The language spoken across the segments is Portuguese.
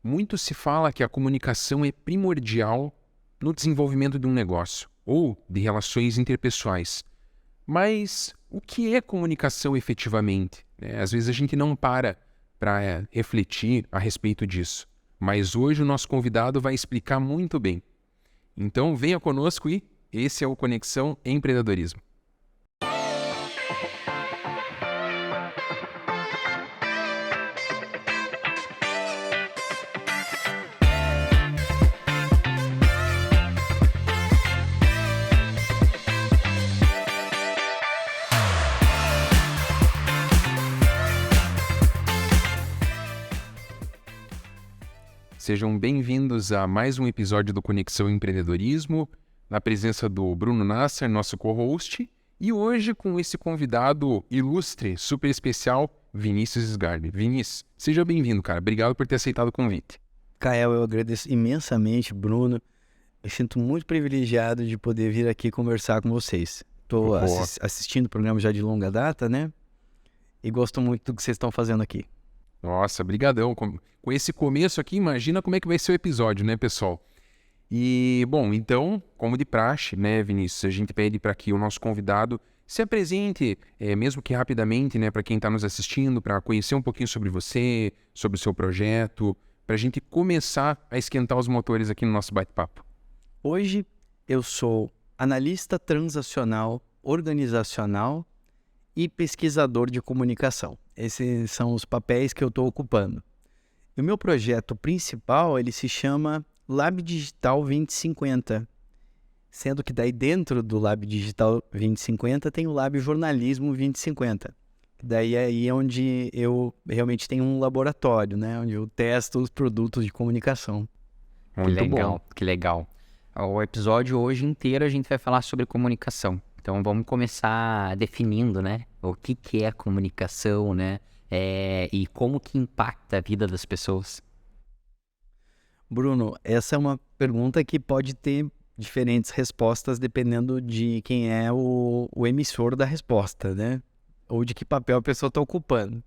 Muito se fala que a comunicação é primordial no desenvolvimento de um negócio ou de relações interpessoais. Mas o que é comunicação efetivamente? Às vezes a gente não para refletir a respeito disso. Mas hoje o nosso convidado vai explicar muito bem. Então venha conosco e esse é o Conexão Empreendedorismo. Sejam bem-vindos a mais um episódio do Conexão Empreendedorismo, na presença do Bruno Nasser, nosso co-host, e hoje com esse convidado ilustre, super especial, Vinícius Sgarbi. Vinícius, seja bem-vindo, cara. Obrigado por ter aceitado o convite. Kael, eu agradeço imensamente, Bruno. Eu sinto muito privilegiado de poder vir aqui conversar com vocês. Estou assistindo o programa já de longa data, né? E gosto muito do que vocês estão fazendo aqui. Nossa, brigadão. Com esse começo aqui, imagina como é que vai ser o episódio, né, pessoal? E, bom, então, como de praxe, né, Vinícius, a gente pede para que o nosso convidado se apresente, mesmo que rapidamente, né, para quem está nos assistindo, para conhecer um pouquinho sobre você, sobre o seu projeto, para a gente começar a esquentar os motores aqui no nosso bate-papo. Hoje eu sou analista transacional, organizacional e pesquisador de comunicação. Esses são os papéis que eu estou ocupando. E o meu projeto principal, ele se chama Lab Digital 2050, sendo que daí dentro do Lab Digital 2050 tem o Lab Jornalismo 2050. Daí aí é onde eu realmente tenho um laboratório, né? Onde eu testo os produtos de comunicação. Muito bom. Que legal. O episódio hoje inteiro a gente vai falar sobre comunicação. Então vamos começar definindo, né? O que é comunicação, né? E como que impacta a vida das pessoas. Bruno, essa é uma pergunta que pode ter diferentes respostas dependendo de quem é o emissor da resposta, né? Ou de que papel a pessoa está ocupando.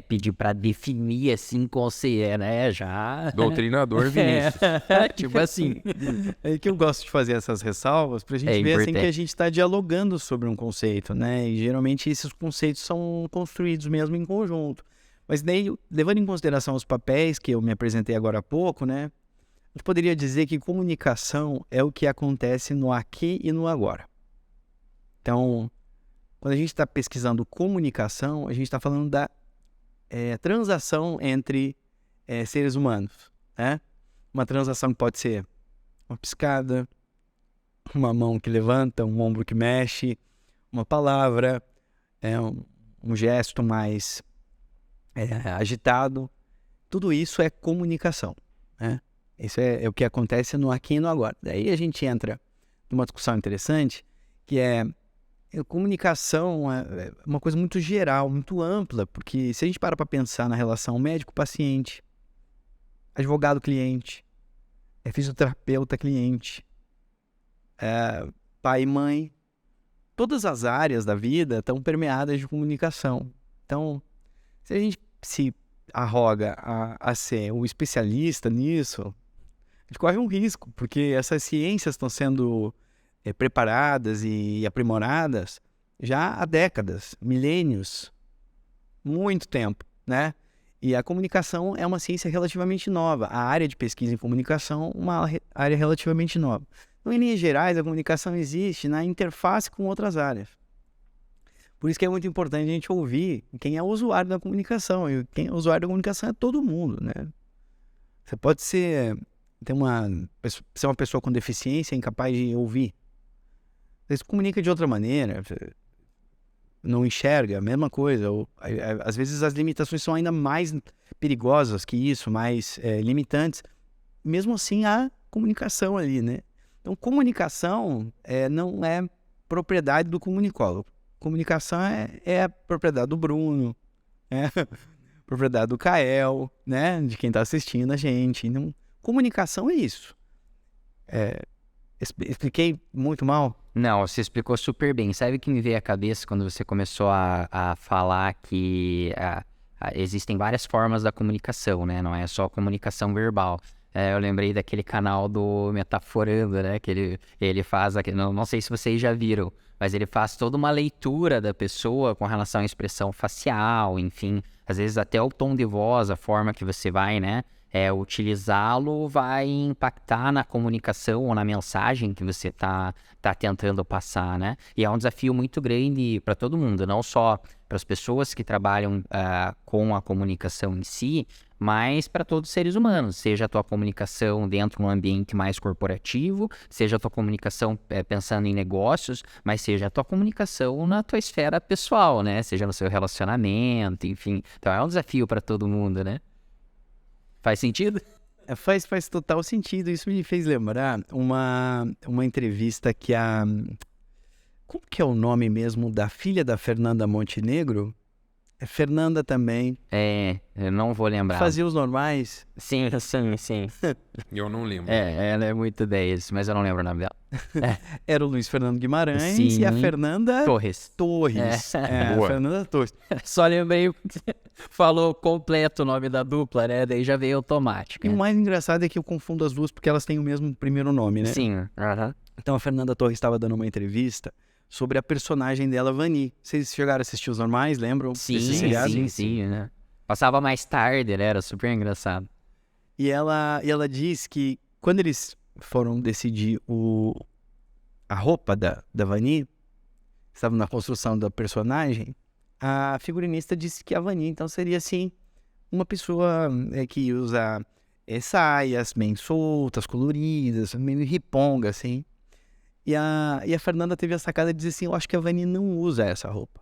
Pedir para definir assim com você, né? Já. Doutrinador Vinícius. Tipo assim. É que eu gosto de fazer essas ressalvas para a gente ver assim, que a gente está dialogando sobre um conceito, né? E geralmente esses conceitos são construídos mesmo em conjunto. Mas daí, levando em consideração os papéis que eu me apresentei agora há pouco, né? A gente poderia dizer que comunicação é o que acontece no aqui e no agora. Então, quando a gente está pesquisando comunicação, a gente está falando da transação entre seres humanos, né? Uma transação que pode ser uma piscada, uma mão que levanta, um ombro que mexe, uma palavra, um gesto mais agitado. Tudo isso é comunicação, né? Isso é o que acontece no aqui e no agora. Daí a gente entra numa discussão interessante, que comunicação é uma coisa muito geral, muito ampla, porque se a gente para pensar na relação médico-paciente, advogado-cliente, fisioterapeuta-cliente, pai e mãe, todas as áreas da vida estão permeadas de comunicação. Então, se a gente se arroga a ser um especialista nisso, a gente corre um risco, porque essas ciências estão sendo preparadas e aprimoradas já há décadas, milênios, muito tempo, né? E a comunicação é uma ciência relativamente nova. A área de pesquisa em comunicação é uma área relativamente nova. Então, em linhas gerais, a comunicação existe na interface com outras áreas. Por isso que é muito importante a gente ouvir quem é o usuário da comunicação. E quem é o usuário da comunicação é todo mundo, né? Você pode ser uma pessoa com deficiência, incapaz de ouvir. Você se comunica de outra maneira, não enxerga, a mesma coisa. Às vezes as limitações são ainda mais perigosas que isso, mais limitantes. Mesmo assim, há comunicação ali, né? Então, comunicação não é propriedade do comunicólogo. Comunicação é propriedade do Bruno, propriedade do Kael, né? De quem está assistindo a gente. Então, comunicação é isso. Expliquei muito mal? Não, você explicou super bem. Sabe o que me veio à cabeça quando você começou a falar que existem várias formas da comunicação, né? Não é só comunicação verbal. Eu lembrei daquele canal do Metaforando, né? Que ele faz, não sei se vocês já viram, mas ele faz toda uma leitura da pessoa com relação à expressão facial, enfim, às vezes até o tom de voz, a forma que você vai, né? Utilizá-lo vai impactar na comunicação ou na mensagem que você tá tentando passar, né? E é um desafio muito grande para todo mundo, não só para as pessoas que trabalham com a comunicação em si, mas para todos os seres humanos, seja a tua comunicação dentro de um ambiente mais corporativo, seja a tua comunicação pensando em negócios, mas seja a tua comunicação na tua esfera pessoal, né? Seja no seu relacionamento, enfim. Então é um desafio para todo mundo, né? Faz sentido? Faz total sentido. Isso me fez lembrar uma entrevista que como que é o nome mesmo da filha da Fernanda Montenegro? É Fernanda também. Eu não vou lembrar. Fazia Os Normais. Sim. Eu não lembro. Ela é muito 10, mas eu não lembro o nome dela. Era o Luiz Fernando Guimarães Sim. e a Fernanda Torres. A Boa. Fernanda Torres. Só lembrei, falou completo o nome da dupla, né? Daí já veio automático. E o mais engraçado é que eu confundo as duas porque elas têm o mesmo primeiro nome, né? Sim. Então a Fernanda Torres estava dando uma entrevista sobre a personagem dela, Vani. Vocês chegaram a assistir Os Normais, lembram? desse seriado? Sim, né? Passava mais tarde, né? Era super engraçado. E ela diz que quando eles foram decidir a roupa da Vani, estavam na construção da personagem, a figurinista disse que a Vani, então, seria, assim, uma pessoa que usa saias bem soltas, coloridas, meio riponga, assim. E a Fernanda teve a sacada de dizer assim, eu acho que a Vani não usa essa roupa.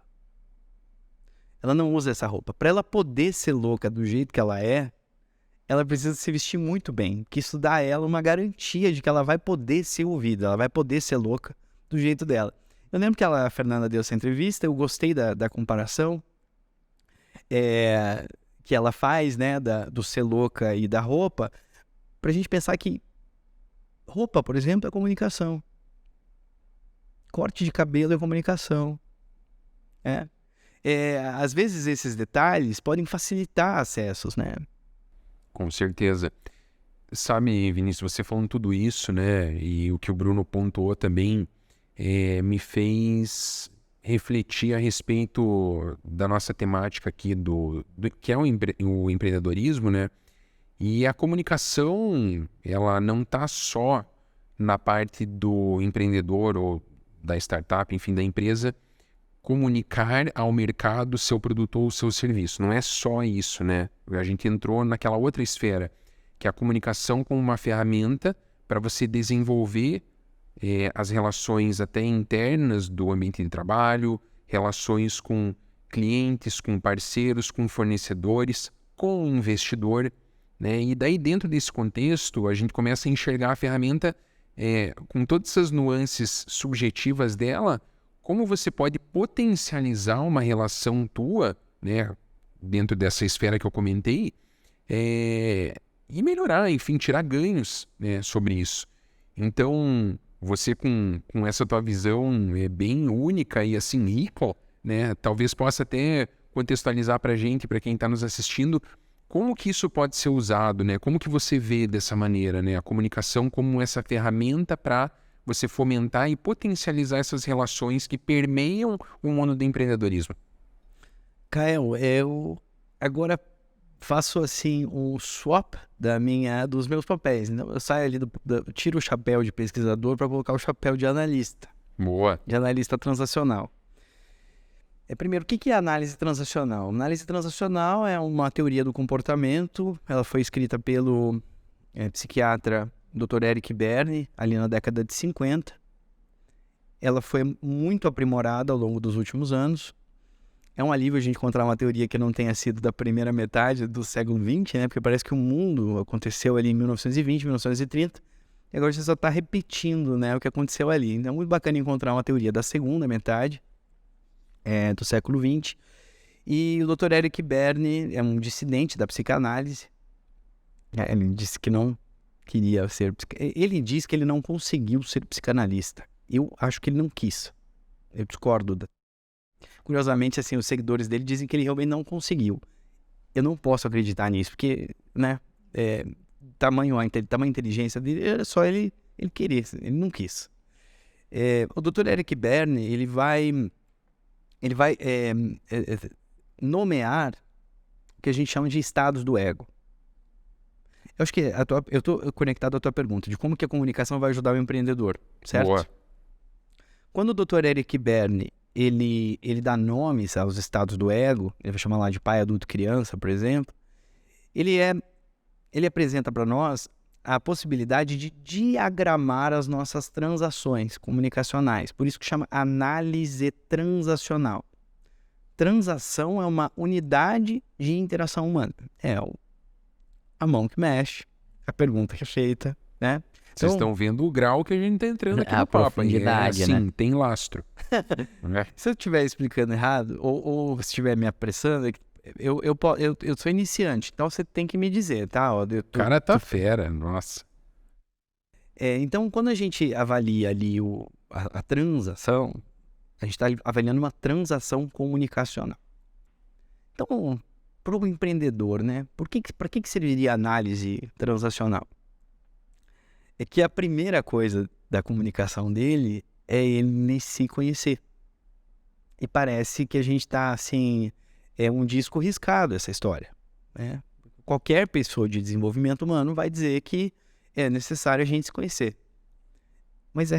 Ela não usa essa roupa. Para ela poder ser louca do jeito que ela precisa se vestir muito bem, que isso dá a ela uma garantia de que ela vai poder ser ouvida, ela vai poder ser louca do jeito dela. Eu lembro que a Fernanda deu essa entrevista, eu gostei da comparação que ela faz, né, do ser louca e da roupa, pra gente pensar que roupa, por exemplo, é comunicação. Corte de cabelo é comunicação. Às vezes esses detalhes podem facilitar acessos, né? Com certeza. Sabe, Vinícius, você falando tudo isso, né, e o que o Bruno pontuou também, me fez refletir a respeito da nossa temática aqui do que é o empreendedorismo, né? E a comunicação, ela não está só na parte do empreendedor ou da startup, enfim, da empresa, comunicar ao mercado seu produto ou seu serviço. Não é só isso, né? A gente entrou naquela outra esfera, que é a comunicação como uma ferramenta para você desenvolver as relações até internas do ambiente de trabalho, relações com clientes, com parceiros, com fornecedores, com o investidor, né? E daí, dentro desse contexto, a gente começa a enxergar a ferramenta com todas essas nuances subjetivas dela, como você pode potencializar uma relação tua, né, dentro dessa esfera que eu comentei, e melhorar, enfim, tirar ganhos, né, sobre isso. Então, você com essa tua visão bem única e assim rica, né, talvez possa até contextualizar para a gente, para quem está nos assistindo, como que isso pode ser usado, né? Como que você vê dessa maneira, né? A comunicação como essa ferramenta para você fomentar e potencializar essas relações que permeiam o mundo do empreendedorismo. Kael, eu agora faço assim um swap dos meus papéis. Então, eu saio ali, tiro o chapéu de pesquisador para colocar o chapéu de analista. Boa. De analista transacional. Primeiro, o que é análise transacional? Análise transacional é uma teoria do comportamento. Ela foi escrita pelo psiquiatra Dr. Eric Berne, ali na década de 50. Ela foi muito aprimorada ao longo dos últimos anos. É um alívio a gente encontrar uma teoria que não tenha sido da primeira metade do século XX, né? Porque parece que o mundo aconteceu ali em 1920, 1930, e agora você só está repetindo, né, o que aconteceu ali. Então é muito bacana encontrar uma teoria da segunda metade do século XX. E o Dr. Eric Berne é um dissidente da psicanálise. Ele disse que não queria ser... Ele diz que ele não conseguiu ser psicanalista. Eu acho que ele não quis. Eu discordo. Curiosamente, assim, os seguidores dele dizem que ele realmente não conseguiu. eu não posso acreditar nisso, porque, né, tamanho inteligência dele, era só ele querer, ele não quis. O Dr. Eric Berne, ele vai nomear o que a gente chama de estados do ego. Eu acho que eu estou conectado à tua pergunta, de como que a comunicação vai ajudar o empreendedor, certo? Boa. Quando o Dr. Eric Berne, ele nomes aos estados do ego, ele vai chamar lá de pai, adulto, criança, por exemplo, ele apresenta para nós a possibilidade de diagramar as nossas transações comunicacionais. Por isso que chama análise transacional. Transação é uma unidade de interação humana. É a mão que mexe, a pergunta que é feita, né? Vocês estão vendo o grau que a gente está entrando aqui A no papo. profundidade, sim, né? tem lastro. Se eu estiver explicando errado, ou se estiver me apressando, eu sou iniciante, então você tem que me dizer, tá? Ó, O cara tá fera, nossa. Então, quando a gente avalia ali a transação, a gente está avaliando uma transação comunicacional. Então, para o empreendedor, né? Para que serviria a análise transacional? É que a primeira coisa da comunicação dele é ele se conhecer. E parece que a gente está, assim, é um disco riscado essa história, né? Qualquer pessoa de desenvolvimento humano vai dizer que é necessário a gente se conhecer. Mas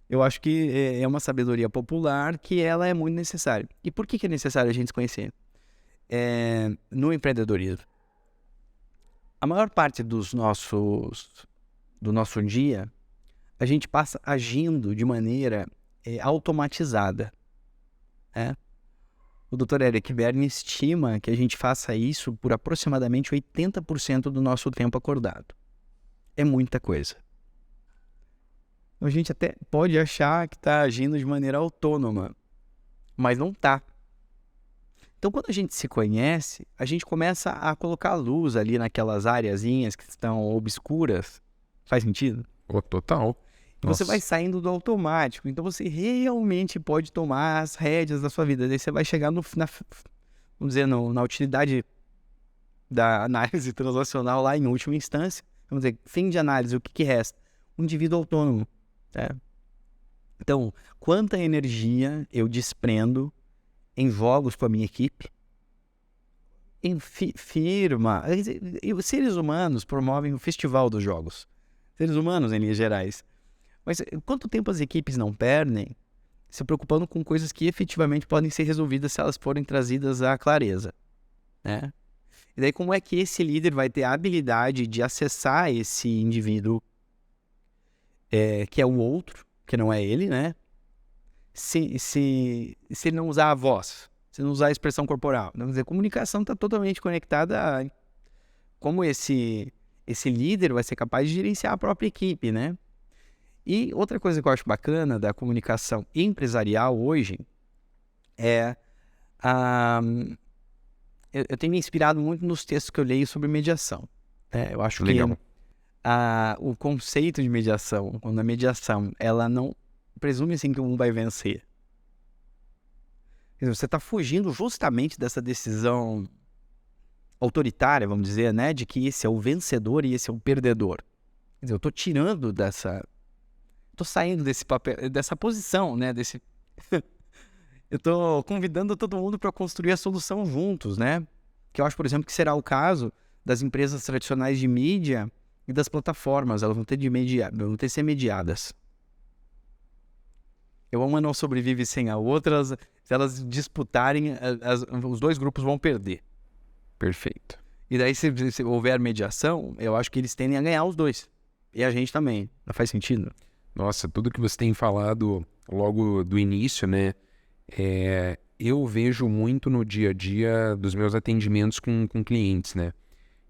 eu acho que é uma sabedoria popular que ela é muito necessária. E por que é necessário a gente se conhecer? No empreendedorismo, a maior parte do nosso dia, a gente passa agindo de maneira automatizada, né? O Dr. Eric Berne estima que a gente faça isso por aproximadamente 80% do nosso tempo acordado. É muita coisa. A gente até pode achar que está agindo de maneira autônoma, mas não está. Então, quando a gente se conhece, a gente começa a colocar luz ali naquelas areazinhas que estão obscuras. Faz sentido? Total. E você vai saindo do automático. Então, você realmente pode tomar as rédeas da sua vida. Daí você vai chegar vamos dizer, na utilidade da análise transacional lá em última instância. Vamos dizer, fim de análise, o que resta? Um indivíduo autônomo. Né? Então, quanta energia eu desprendo em jogos com a minha equipe, em firma. Os seres humanos promovem o festival dos jogos. Seres humanos, em linhas gerais. Mas quanto tempo as equipes não perdem se preocupando com coisas que efetivamente podem ser resolvidas se elas forem trazidas à clareza, né? E daí como é que esse líder vai ter a habilidade de acessar esse indivíduo que é o outro, que não é ele, né? Se ele não usar a voz, se não usar a expressão corporal. Vamos dizer, a comunicação está totalmente conectada a como esse líder vai ser capaz de gerenciar a própria equipe, né? E outra coisa que eu acho bacana da comunicação empresarial hoje é eu tenho me inspirado muito nos textos que eu leio sobre mediação. Eu acho Legal. que o conceito de mediação, quando a mediação ela não presume assim que um vai vencer. Quer dizer, você está fugindo justamente dessa decisão autoritária, vamos dizer, né, de que esse é o vencedor e esse é o perdedor. Quer dizer, eu estou tirando estou saindo desse papel, dessa posição, né, eu estou convidando todo mundo para construir a solução juntos, né? Que eu acho, por exemplo, que será o caso das empresas tradicionais de mídia e das plataformas. Elas vão ter que ser mediadas. Uma não sobrevive sem a outra. Se elas disputarem, os dois grupos vão perder. Perfeito. E daí, se houver mediação, eu acho que eles tendem a ganhar os dois. E a gente também. Não faz sentido? Nossa, tudo que você tem falado logo do início, né? Eu vejo muito no dia a dia dos meus atendimentos com clientes, né?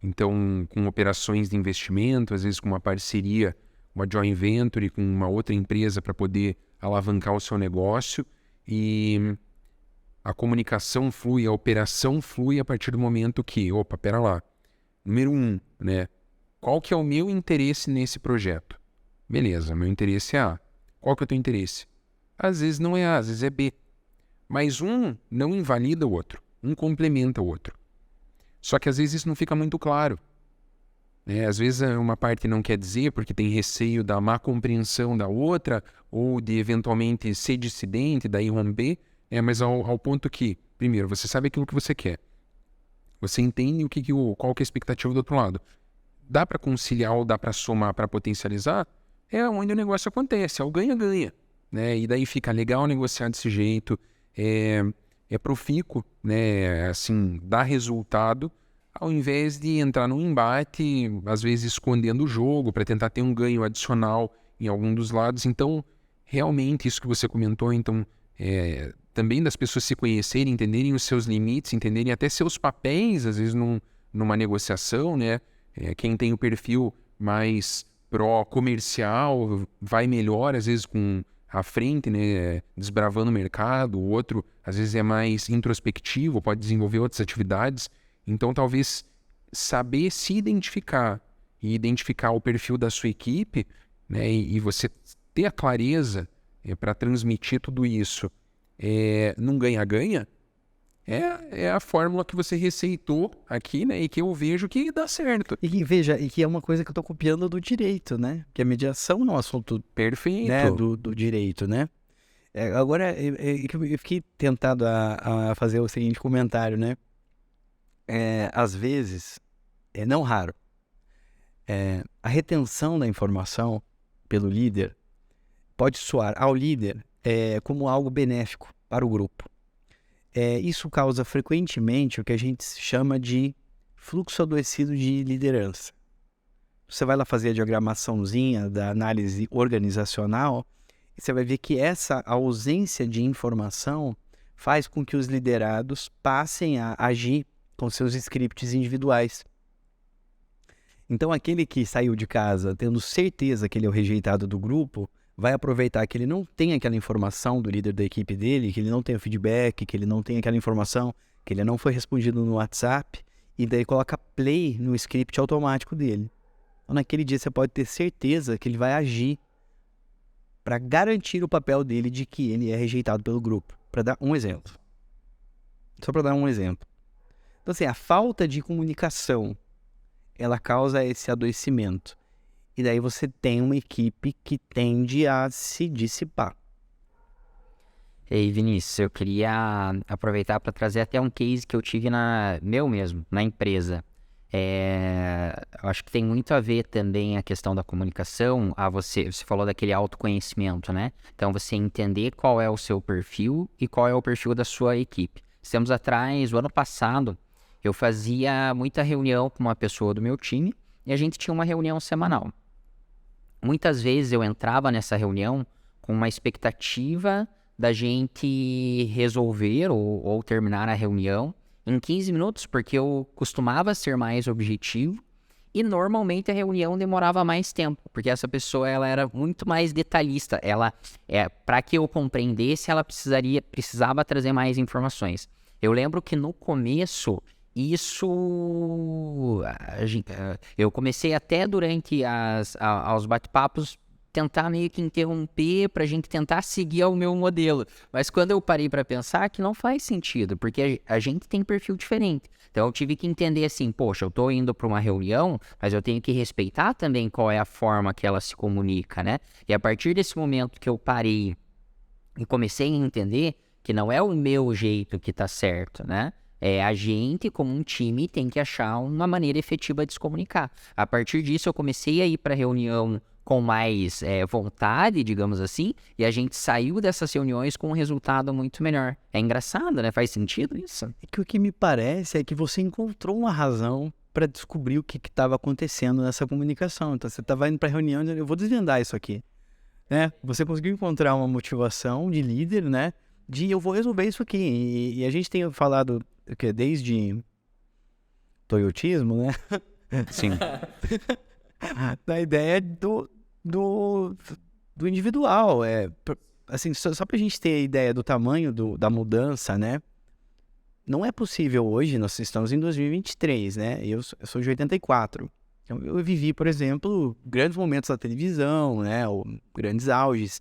Então, com operações de investimento, às vezes com uma parceria, uma joint venture com uma outra empresa para poder alavancar o seu negócio, e a comunicação flui, a operação flui a partir do momento que, pera lá, número 1, né? Qual que é o meu interesse nesse projeto? Beleza, meu interesse é A. Qual que é o teu interesse? Às vezes não é A, às vezes é B. Mas um não invalida o outro, um complementa o outro. Só que às vezes isso não fica muito claro, né? Às vezes uma parte não quer dizer porque tem receio da má compreensão da outra ou de eventualmente ser dissidente, daí romper, mas ao ponto que, primeiro, você sabe aquilo que você quer. Você entende qual que é a expectativa do outro lado. Dá para conciliar ou dá para somar, para potencializar? É onde o negócio acontece, é o ganha-ganha, né? E daí fica legal negociar desse jeito, é profícuo, né? Assim, dá resultado, ao invés de entrar num embate, às vezes escondendo o jogo, para tentar ter um ganho adicional em algum dos lados. Então, realmente, isso que você comentou, então, também das pessoas se conhecerem, entenderem os seus limites, entenderem até seus papéis, às vezes numa negociação, né? Quem tem o perfil mais pró-comercial vai melhor, às vezes com à frente, né? Desbravando o mercado, o outro às vezes é mais introspectivo, pode desenvolver outras atividades. Então, talvez saber se identificar e identificar o perfil da sua equipe, né? E você ter a clareza para transmitir tudo isso num ganha-ganha, é a fórmula que você receitou aqui, né? E que eu vejo que dá certo. E que, veja, e que é uma coisa que eu tô copiando do direito, né? Que a mediação não é um assunto, Perfeito. né, do direito, né? Agora, eu fiquei tentado a fazer o seguinte comentário, né? Às vezes, não raro, a retenção da informação pelo líder pode soar ao líder como algo benéfico para o grupo. Isso causa frequentemente o que a gente chama de fluxo adoecido de liderança. Você vai lá fazer a diagramaçãozinha da análise organizacional e você vai ver que essa ausência de informação faz com que os liderados passem a agir com seus scripts individuais. Então, aquele que saiu de casa tendo certeza que ele é o rejeitado do grupo, vai aproveitar que ele não tem aquela informação do líder da equipe dele, que ele não tem o feedback, que ele não tem aquela informação, que ele não foi respondido no WhatsApp, e daí coloca play no script automático dele. Então, naquele dia você pode ter certeza que ele vai agir para garantir o papel dele de que ele é rejeitado pelo grupo. Para dar um exemplo. Só para dar um exemplo. Então, assim, a falta de comunicação, ela causa esse adoecimento. E daí você tem uma equipe que tende a se dissipar. Ei, Vinícius, eu queria aproveitar para trazer até um case que eu tive na empresa. Eu acho que tem muito a ver também a questão da comunicação. Você falou daquele autoconhecimento, né? Então, você entender qual é o seu perfil e qual é o perfil da sua equipe. Tempos atrás, o ano passado, eu fazia muita reunião com uma pessoa do meu time e a gente tinha uma reunião semanal. Muitas vezes eu entrava nessa reunião com uma expectativa da gente resolver ou terminar a reunião em 15 minutos, porque eu costumava ser mais objetivo e normalmente a reunião demorava mais tempo, porque essa pessoa ela era muito mais detalhista. Para que eu compreendesse, ela precisava trazer mais informações. Eu lembro que no começo eu comecei até durante aos bate-papos tentar meio que interromper para a gente tentar seguir o meu modelo. Mas quando eu parei para pensar que não faz sentido, porque a gente tem perfil diferente. Então eu tive que entender assim, poxa, eu estou indo para uma reunião, mas eu tenho que respeitar também qual é a forma que ela se comunica, né? E a partir desse momento que eu parei e comecei a entender que não é o meu jeito que está certo, né? A gente, como um time, tem que achar uma maneira efetiva de se comunicar. A partir disso, eu comecei a ir para a reunião com mais vontade, digamos assim, e a gente saiu dessas reuniões com um resultado muito melhor. É engraçado, né? Faz sentido isso? É que o que me parece é que você encontrou uma razão para descobrir o que estava acontecendo nessa comunicação. Então, você estava indo para a reunião e eu vou desvendar isso aqui. Né? Você conseguiu encontrar uma motivação de líder, né? De eu vou resolver isso aqui. E a gente tem falado desde toyotismo, né? Sim. Da ideia do individual. Assim, só pra gente ter a ideia do tamanho da mudança, né? Não é possível hoje, nós estamos em 2023, né? Eu sou de 84. Então, eu vivi, por exemplo, grandes momentos da televisão, né? Ou grandes auges.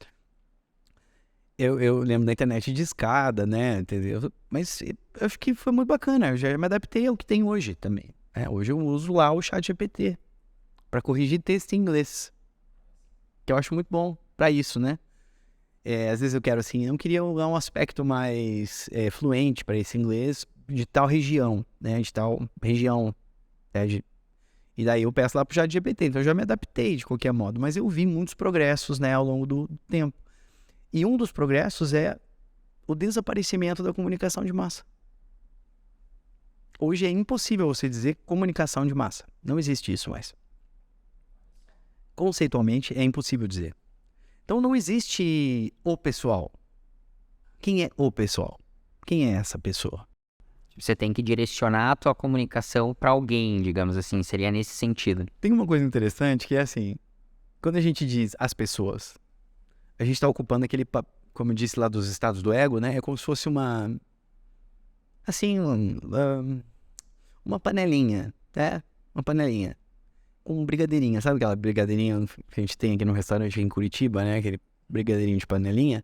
Eu lembro da internet de escada, né? Entendeu? Mas eu acho que foi muito bacana. Eu já me adaptei ao que tem hoje também. Hoje eu uso lá o ChatGPT para corrigir texto em inglês, que eu acho muito bom para isso, né? Às vezes eu quero assim, eu queria um aspecto mais fluente para esse inglês de tal região, né? De tal região. E daí eu peço lá pro ChatGPT. Então eu já me adaptei de qualquer modo, mas eu vi muitos progressos, né, ao longo do tempo. E um dos progressos é o desaparecimento da comunicação de massa. Hoje é impossível você dizer comunicação de massa. Não existe isso mais. Conceitualmente é impossível dizer. Então não existe o pessoal. Quem é o pessoal? Quem é essa pessoa? Você tem que direcionar a tua comunicação para alguém, digamos assim, seria nesse sentido. Tem uma coisa interessante que é assim, quando a gente diz as pessoas, a gente está ocupando aquele, como eu disse lá dos estados do ego, né? É como se fosse uma, assim, uma panelinha, né? Uma panelinha com brigadeirinha, sabe aquela brigadeirinha que a gente tem aqui no restaurante em Curitiba, né? Aquele brigadeirinho de panelinha.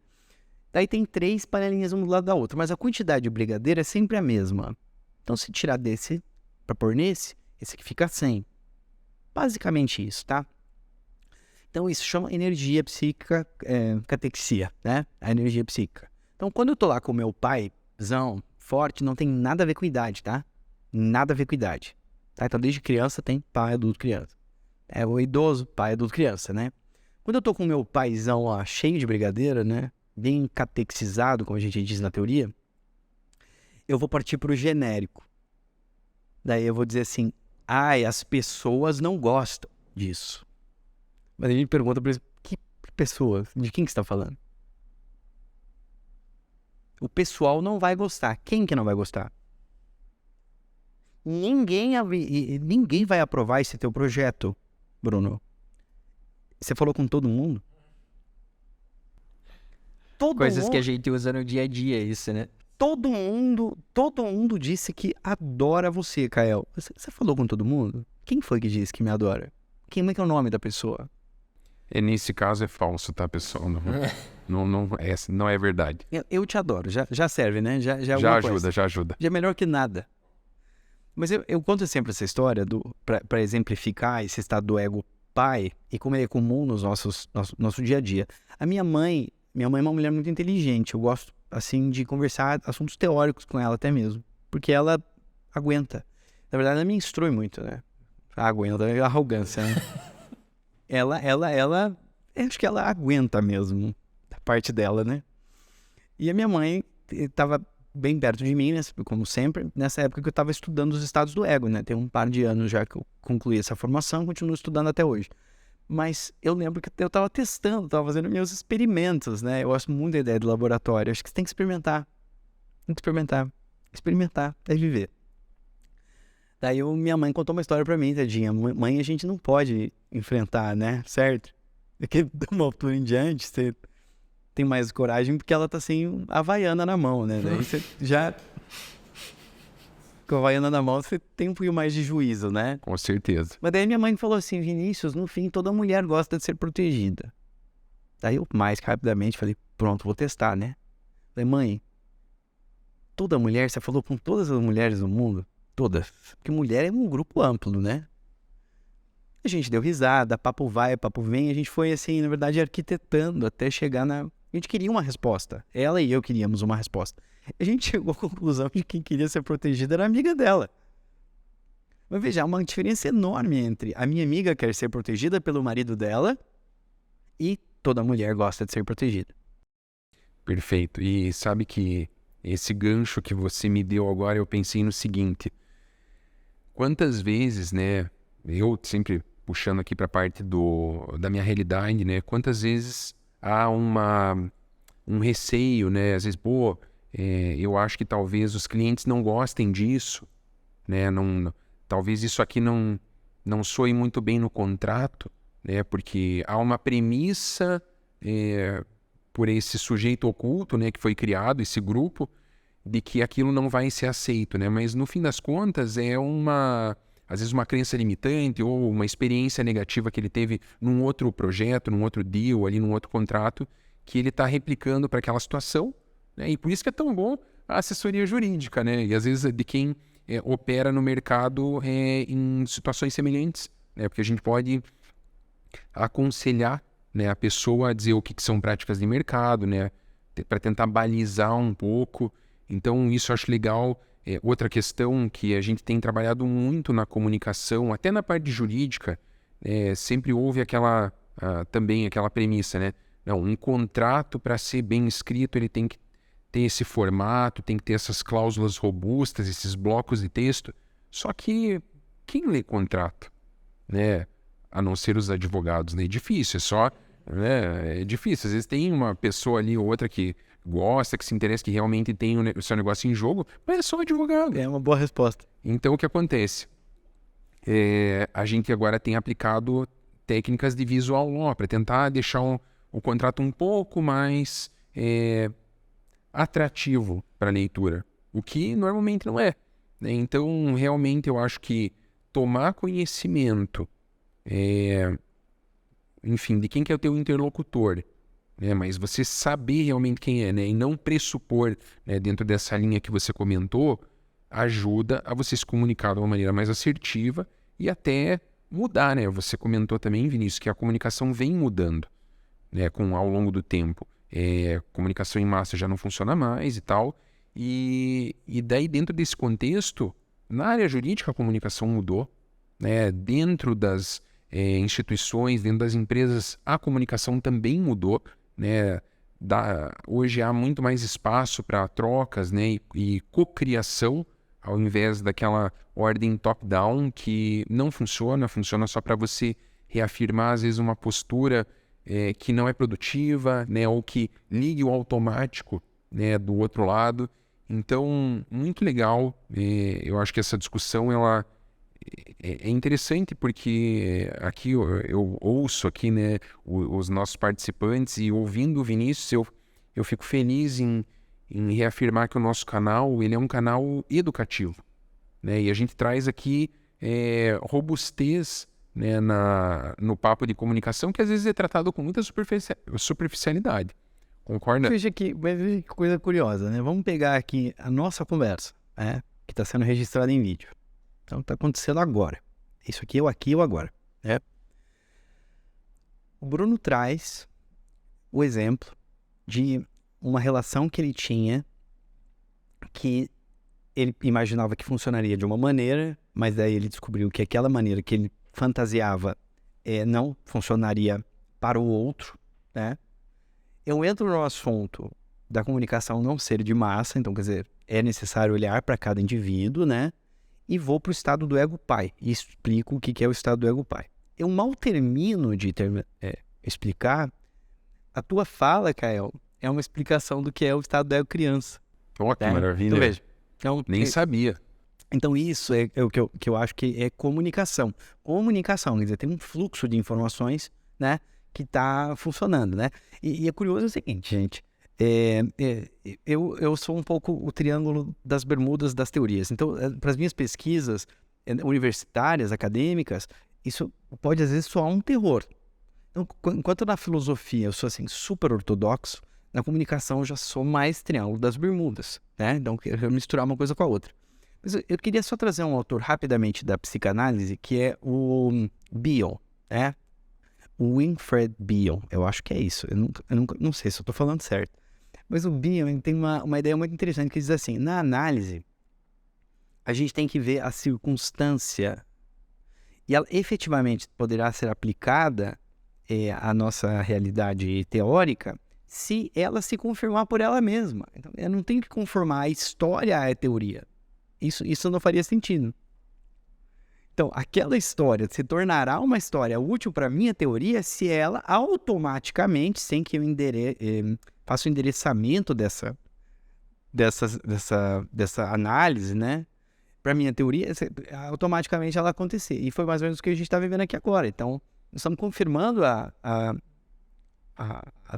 Daí tem 3 panelinhas uma do lado da outra, mas a quantidade de brigadeiro é sempre a mesma. Então se tirar desse para pôr nesse, esse aqui fica 100. Basicamente isso, tá? Então isso chama energia psíquica, catexia, né? A energia psíquica. Então quando eu tô lá com o meu paizão forte, não tem nada a ver com idade, tá? Nada a ver com idade. Tá? Então desde criança tem pai, adulto, criança. É o idoso, pai, adulto, criança, né? Quando eu tô com o meu paizão lá cheio de brigadeiro, né? Bem catexizado, como a gente diz na teoria, eu vou partir pro genérico. Daí eu vou dizer assim, as pessoas não gostam disso. Mas a gente pergunta para eles, que pessoas? De quem que você está falando? O pessoal não vai gostar. Quem que não vai gostar? Ninguém vai aprovar esse teu projeto, Bruno. Você falou com todo mundo? Coisas que a gente usa no dia a dia, isso, né? Todo mundo disse que adora você, Kael. Você falou com todo mundo? Quem foi que disse que me adora? Como é que é o nome da pessoa? Nesse caso é falso, tá, pessoal? Não é verdade. Eu te adoro, já serve, né? Já Já ajuda, já ajuda. Já é melhor que nada. Mas eu conto sempre essa história para exemplificar esse estado do ego pai e como ele é comum no nosso dia a dia. A minha mãe é uma mulher muito inteligente. Eu gosto, assim, de conversar assuntos teóricos com ela até mesmo. Porque ela aguenta. Na verdade, ela me instrui muito, né? Aguenta, é arrogância, né? ela, acho que ela aguenta mesmo a parte dela, né? E a minha mãe estava bem perto de mim, né? Como sempre, nessa época que eu estava estudando os estados do ego, né? Tem um par de anos já que eu concluí essa formação, continuo estudando até hoje. Mas eu lembro que eu estava testando, estava fazendo meus experimentos, né? Eu gosto muito da ideia do laboratório. Acho que você tem que experimentar. Tem que experimentar. Experimentar é viver. Daí minha mãe contou uma história pra mim, tadinha. Mãe a gente não pode enfrentar, né? Certo? Porque de uma altura em diante, você tem mais coragem porque ela tá assim, a Havaiana na mão, né? Daí você já... Com a Havaiana na mão, você tem um pouquinho mais de juízo, né? Com certeza. Mas daí minha mãe falou assim, Vinícius, no fim, toda mulher gosta de ser protegida. Daí eu, mais rapidamente, falei, pronto, vou testar, né? Falei, mãe, toda mulher, você falou com todas as mulheres do mundo? Todas. Porque mulher é um grupo amplo, né? A gente deu risada, papo vai, papo vem, a gente foi assim, na verdade, arquitetando até chegar na... A gente queria uma resposta. Ela e eu queríamos uma resposta. A gente chegou à conclusão de que quem queria ser protegida era a amiga dela. Mas veja, há uma diferença enorme entre a minha amiga quer ser protegida pelo marido dela e toda mulher gosta de ser protegida. Perfeito. E sabe que esse gancho que você me deu agora, eu pensei no seguinte. Quantas vezes, né, eu sempre puxando aqui para a parte da minha realidade, né, quantas vezes há um receio, né, às vezes, eu acho que talvez os clientes não gostem disso, né, talvez isso aqui não soe muito bem no contrato, né, porque há uma premissa por esse sujeito oculto, né, que foi criado, esse grupo, de que aquilo não vai ser aceito, né, mas no fim das contas às vezes uma crença limitante ou uma experiência negativa que ele teve num outro projeto, num outro deal, ali num outro contrato, que ele está replicando para aquela situação, né? E por isso que é tão bom a assessoria jurídica, né? E às vezes de quem opera no mercado em situações semelhantes, né? Porque a gente pode aconselhar, né, a pessoa a dizer o que são práticas de mercado, né? Para tentar balizar um pouco. Então, isso eu acho legal. Outra questão que a gente tem trabalhado muito na comunicação, até na parte jurídica, sempre houve também aquela premissa, né? Não, um contrato, para ser bem escrito, ele tem que ter esse formato, tem que ter essas cláusulas robustas, esses blocos de texto. Só que quem lê contrato, né? A não ser os advogados, né? É difícil, é difícil. Às vezes tem uma pessoa ali ou outra que gosta, que se interessa, que realmente tem o seu negócio em jogo, mas é só um advogado. É uma boa resposta. Então, o que acontece? A gente agora tem aplicado técnicas de visual law para tentar deixar o contrato um pouco mais atrativo para a leitura, o que normalmente não é, né? Então, realmente, eu acho que tomar conhecimento, enfim, de quem que é o teu interlocutor, né? Mas você saber realmente quem é, né? E não pressupor, né, dentro dessa linha que você comentou, ajuda a você se comunicar de uma maneira mais assertiva e até mudar, né? Você comentou também, Vinícius, que a comunicação vem mudando, né, ao longo do tempo. Comunicação em massa já não funciona mais e tal. E daí, dentro desse contexto, na área jurídica a comunicação mudou, né? Dentro das instituições, dentro das empresas, a comunicação também mudou, né? Hoje há muito mais espaço para trocas, né, e cocriação, ao invés daquela ordem top-down que não funciona só para você reafirmar, às vezes, uma postura que não é produtiva, né, ou que ligue o automático, né, do outro lado. Então, muito legal. Eu acho que essa discussão ela é interessante porque aqui eu ouço aqui, né, os nossos participantes, e ouvindo o Vinícius, eu fico feliz em reafirmar que o nosso canal ele é um canal educativo, né, e a gente traz aqui robustez, né, no papo de comunicação, que às vezes é tratado com muita superficialidade. Concorda? Veja que coisa curiosa, né? Vamos pegar aqui a nossa conversa, né, que está sendo registrada em vídeo. Então, está acontecendo agora. Isso aqui, eu agora, né? O Bruno traz o exemplo de uma relação que ele tinha, que ele imaginava que funcionaria de uma maneira, mas daí ele descobriu que aquela maneira que ele fantasiava não funcionaria para o outro, né? Eu entro no assunto da comunicação não ser de massa, então, quer dizer, é necessário olhar para cada indivíduo, né? E vou para o estado do ego pai e explico o que é o estado do ego pai. Eu mal termino de explicar, a tua fala, Kael, é uma explicação do que é o estado do ego criança. Oh, que maravilha. Então, veja. Então, nem sabia. Então, isso é o que eu acho que é comunicação. Comunicação, quer dizer, tem um fluxo de informações, né, que está funcionando, né? E é curioso o seguinte, gente. Eu sou um pouco o triângulo das bermudas das teorias. Então, para as minhas pesquisas universitárias, acadêmicas, isso pode às vezes soar um terror. Então, enquanto na filosofia eu sou assim super ortodoxo, na comunicação eu já sou mais triângulo das bermudas, né? Então, eu quero misturar uma coisa com a outra. Mas eu queria só trazer um autor rapidamente da psicanálise, que é o Bion, né? O Winfred Bion, eu acho que é isso. Eu não sei se eu estou falando certo. Mas o Bion tem uma ideia muito interessante que diz assim: na análise, a gente tem que ver a circunstância e ela efetivamente poderá ser aplicada à nossa realidade teórica se ela se confirmar por ela mesma. Então, eu não tenho que conformar a história à teoria. Isso não faria sentido. Então, aquela história se tornará uma história útil para a minha teoria se ela automaticamente, sem que eu faça o endereçamento dessa análise, né, para a minha teoria, automaticamente ela acontecer. E foi mais ou menos o que a gente está vivendo aqui agora. Então, nós estamos confirmando a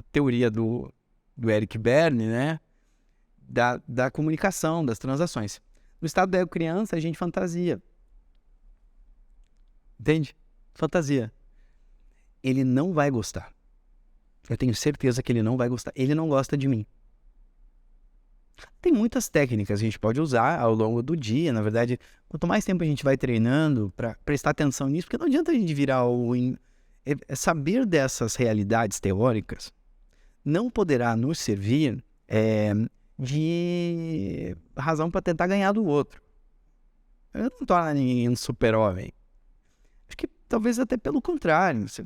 teoria do Eric Berne, né, da comunicação, das transações. No estado da criança, a gente fantasia. Entende? Fantasia. Ele não vai gostar. eu tenho certeza que ele não vai gostar. Ele não gosta de mim. Tem muitas técnicas que a gente pode usar ao longo do dia. Na verdade, quanto mais tempo a gente vai treinando para prestar atenção nisso, porque não adianta a gente virar saber dessas realidades teóricas não poderá nos servir de razão para tentar ganhar do outro. Eu não torno ninguém um super-homem. Acho que talvez até pelo contrário. Você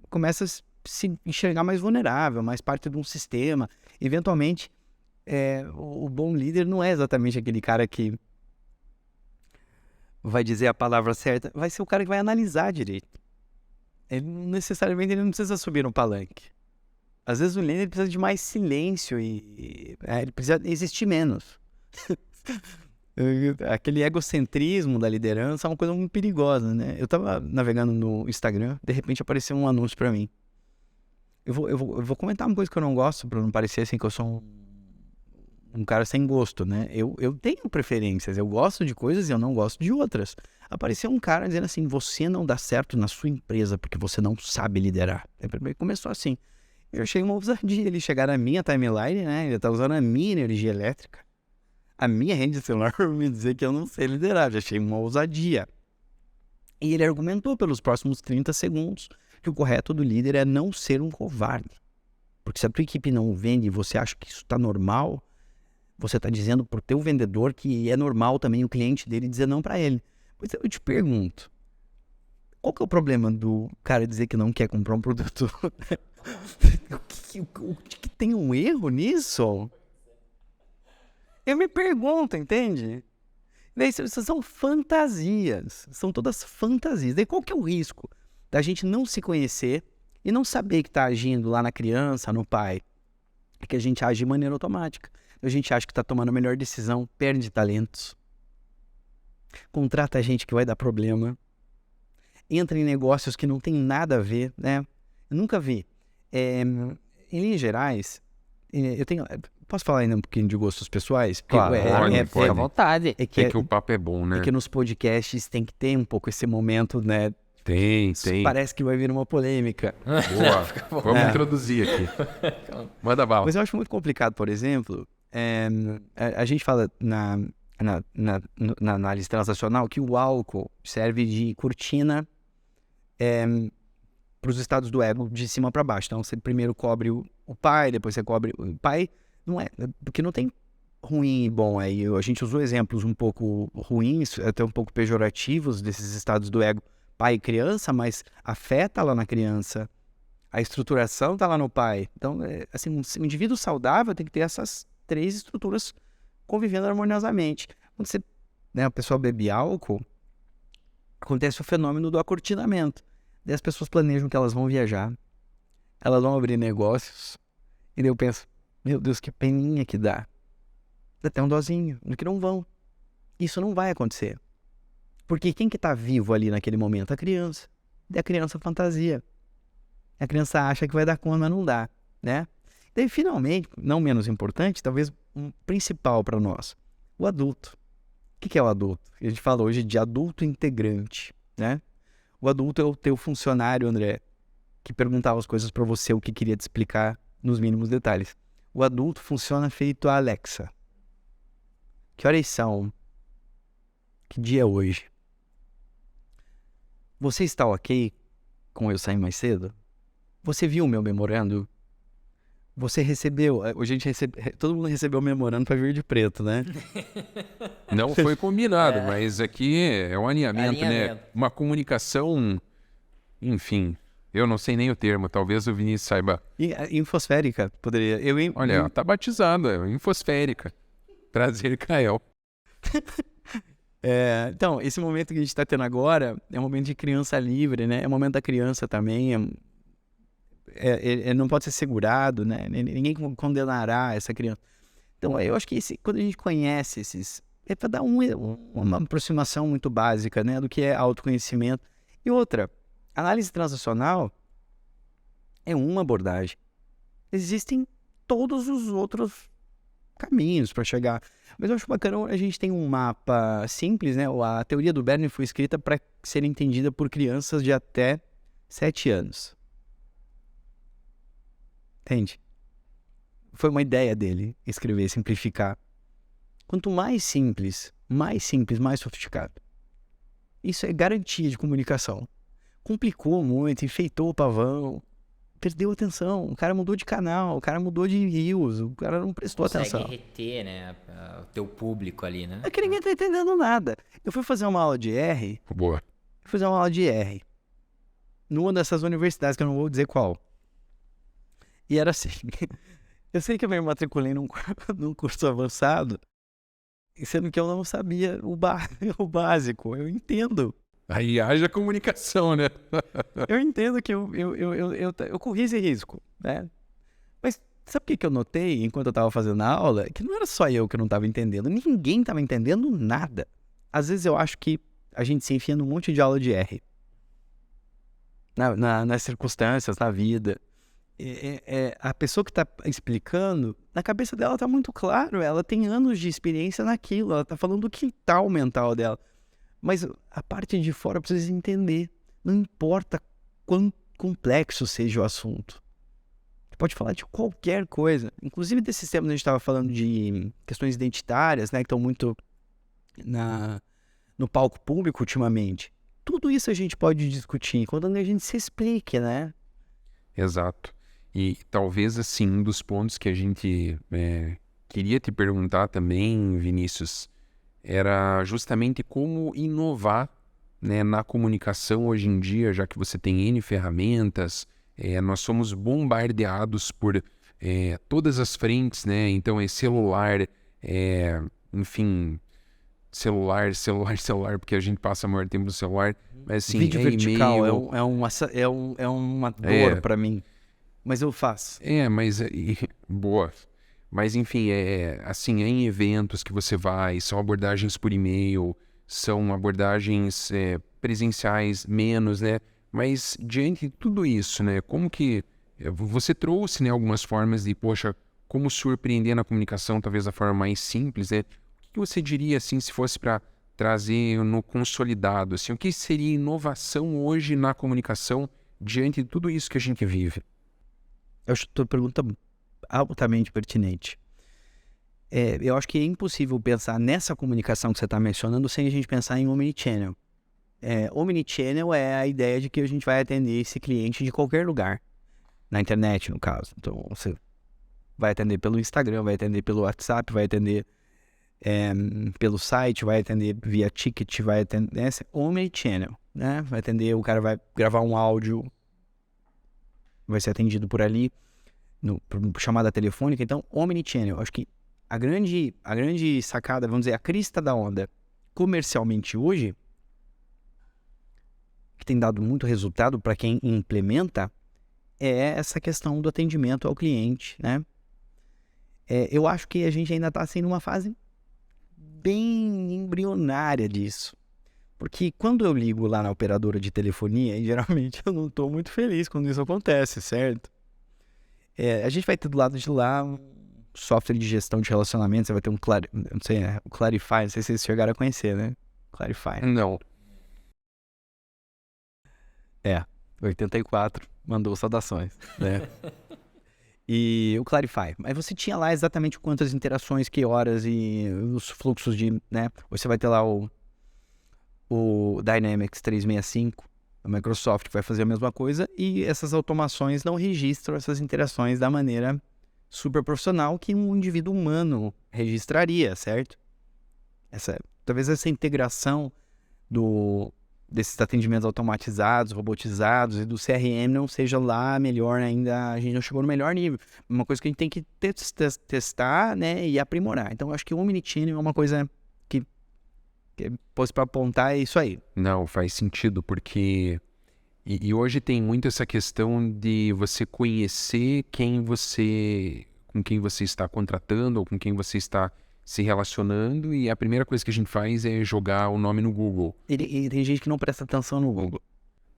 começa a se enxergar mais vulnerável, mais parte de um sistema. Eventualmente, o bom líder não é exatamente aquele cara que vai dizer a palavra certa, vai ser o cara que vai analisar direito. Ele necessariamente ele não precisa subir no palanque. Às vezes o líder precisa de mais silêncio e ele precisa existir menos. Aquele egocentrismo da liderança é uma coisa muito perigosa, né? Eu tava navegando no Instagram, de repente apareceu um anúncio pra mim. Eu vou comentar uma coisa que eu não gosto, pra não parecer assim que eu sou um cara sem gosto, né? Eu tenho preferências, eu gosto de coisas e eu não gosto de outras. Apareceu um cara dizendo assim, você não dá certo na sua empresa porque você não sabe liderar. Começou assim. Eu achei uma ousadia ele chegar na minha timeline, né? Ele tá usando a minha energia elétrica, a minha rede celular, para me dizer que eu não sei liderar. Já achei uma ousadia. E ele argumentou pelos próximos 30 segundos que o correto do líder é não ser um covarde. Porque se a tua equipe não vende e você acha que isso está normal, você está dizendo pro teu vendedor que é normal também o cliente dele dizer não para ele. Pois eu te pergunto, qual que é o problema do cara dizer que não quer comprar um produto? que tem um erro nisso? Eu me pergunto, entende? Daí são fantasias, são todas fantasias. Daí qual que é o risco da gente não se conhecer e não saber que está agindo lá na criança, no pai? É que a gente age de maneira automática. A gente acha que está tomando a melhor decisão, perde talentos. Contrata gente que vai dar problema. Entra em negócios que não tem nada a ver, né? Eu nunca vi. Em linhas gerais, eu tenho... Posso falar ainda um pouquinho de gostos pessoais? Porque, Claro, pode. fica à vontade. É que o papo é bom, né? É que nos podcasts tem que ter um pouco esse momento, né? Tem. Parece que vai vir uma polêmica. Boa. Vamos introduzir aqui. Manda bala. Mas eu acho muito complicado, por exemplo, a gente fala na análise transacional que o álcool serve de cortina para os estados do ego de cima para baixo. Então, você primeiro cobre o pai, depois você cobre o pai. Não é, porque não tem ruim e bom aí. A gente usou exemplos um pouco ruins, até um pouco pejorativos desses estados do ego pai e criança, mas a fé tá lá na criança, a estruturação tá lá no pai. Então, assim, um indivíduo saudável tem que ter essas 3 estruturas convivendo harmoniosamente. Quando você, né, a pessoa bebe álcool, acontece o fenômeno do acortinamento. Daí as pessoas planejam que elas vão viajar, elas vão abrir negócios, e daí eu penso, meu Deus, que peninha que dá. Dá até um dozinho, no que não vão. Isso não vai acontecer. Porque quem que tá vivo ali naquele momento? A criança. Daí a criança fantasia. A criança acha que vai dar conta, mas não dá, né? Daí, finalmente, não menos importante, talvez um principal para nós, o adulto. O que é o adulto? A gente fala hoje de adulto integrante, né? O adulto é o teu funcionário, André, que perguntava as coisas para você, o que queria te explicar nos mínimos detalhes. O adulto funciona feito a Alexa. Que horas são? Que dia é hoje? Você está ok com eu sair mais cedo? Você viu o meu memorando? Você recebeu... todo mundo recebeu o memorando para vir de preto, né? Não foi combinado, mas aqui é um alinhamento, né? Uma comunicação, enfim, eu não sei nem o termo, talvez o Vinícius saiba. Infosférica, poderia... Olha, tá batizada, infosférica. Prazer, Kael. Então, esse momento que a gente está tendo agora é um momento de criança livre, né? É o momento da criança também, não pode ser segurado, né? Ninguém condenará essa criança. Então, eu acho que quando a gente conhece esses... É para dar uma aproximação muito básica, né? Do que é autoconhecimento. E outra, análise transacional é uma abordagem. Existem todos os outros caminhos para chegar. Mas eu acho bacana, a gente tem um mapa simples, né? A teoria do Bernie foi escrita para ser entendida por crianças de até 7 anos. Entende? Foi uma ideia dele escrever, simplificar. Quanto mais simples, mais sofisticado. Isso é garantia de comunicação. Complicou muito, enfeitou o pavão, perdeu atenção. O cara mudou de canal, o cara mudou de rios, o cara não prestou atenção. Consegue reter, né, o teu público ali, né? É que ninguém tá entendendo nada. Eu fui fazer uma aula de R, Boa. numa dessas universidades que eu não vou dizer qual. E era assim, eu sei que eu me matriculei num curso avançado, sendo que eu não sabia o básico. Eu entendo. Aí haja comunicação, né? Eu entendo que eu corri esse risco, né? Mas sabe o que eu notei enquanto eu tava fazendo a aula? Que não era só eu que não tava entendendo. Ninguém tava entendendo nada. Às vezes eu acho que a gente se enfia num monte de aula de R. Nas circunstâncias, na vida. A pessoa que tá explicando, na cabeça dela tá muito claro. Ela tem anos de experiência naquilo. Ela tá falando do quintal mental dela. Mas a parte de fora precisa entender. Não importa quão complexo seja o assunto. Você pode falar de qualquer coisa. Inclusive desses temas que a gente estava falando de questões identitárias, né? Que estão muito no palco público ultimamente. Tudo isso a gente pode discutir quando a gente se explique, né? Exato. E talvez, assim, um dos pontos que a gente queria te perguntar também, Vinícius, era justamente como inovar, né, na comunicação hoje em dia, já que você tem N ferramentas, nós somos bombardeados por todas as frentes, né? Então é celular, enfim, celular, porque a gente passa o maior tempo no celular, mas assim, Vídeo vertical e-mail, é uma dor pra mim, mas eu faço. mas boa. Mas enfim, assim, em eventos que você vai, são abordagens por e-mail, são abordagens presenciais menos, né? Mas diante de tudo isso, né? Como que você trouxe, né, algumas formas de, poxa, como surpreender na comunicação, talvez da forma mais simples, né? O que você diria, assim, se fosse para trazer no consolidado, assim, o que seria inovação hoje na comunicação diante de tudo isso que a gente vive? Eu acho a tua pergunta altamente pertinente. Eu acho que é impossível pensar nessa comunicação que você está mencionando sem a gente pensar em omnichannel. Omnichannel é a ideia de que a gente vai atender esse cliente de qualquer lugar. Na internet, no caso. Então, você vai atender pelo Instagram, vai atender pelo WhatsApp, vai atender pelo site, vai atender via ticket, vai atender... Esse é omnichannel, né? Vai atender, o cara vai gravar um áudio, vai ser atendido por ali, por chamada telefônica. Então, omnichannel. Acho que a grande sacada, vamos dizer, a crista da onda comercialmente hoje, que tem dado muito resultado para quem implementa, é essa questão do atendimento ao cliente, né? Eu acho que a gente ainda está assim numa fase bem embrionária disso. Porque quando eu ligo lá na operadora de telefonia, e geralmente eu não estou muito feliz quando isso acontece, certo? A gente vai ter do lado de lá um software de gestão de relacionamento, você vai ter um o Clarify, não sei se vocês chegaram a conhecer, né? Clarify. Não. 84 mandou saudações, né? E o Clarify. Mas você tinha lá exatamente quantas interações, que horas e os fluxos de, né? Você vai ter lá o Dynamics 365, a Microsoft vai fazer a mesma coisa, e essas automações não registram essas interações da maneira super profissional que um indivíduo humano registraria, certo? Talvez essa integração desses atendimentos automatizados, robotizados e do CRM não seja lá melhor ainda, a gente não chegou no melhor nível. Uma coisa que a gente tem que testar, né, e aprimorar. Então, eu acho que o Omnichannel é uma coisa que posso para apontar, é isso aí. Não, faz sentido, porque... E hoje tem muito essa questão de você conhecer com quem você está contratando ou com quem você está se relacionando, e a primeira coisa que a gente faz é jogar o nome no Google. E tem gente que não presta atenção no Google.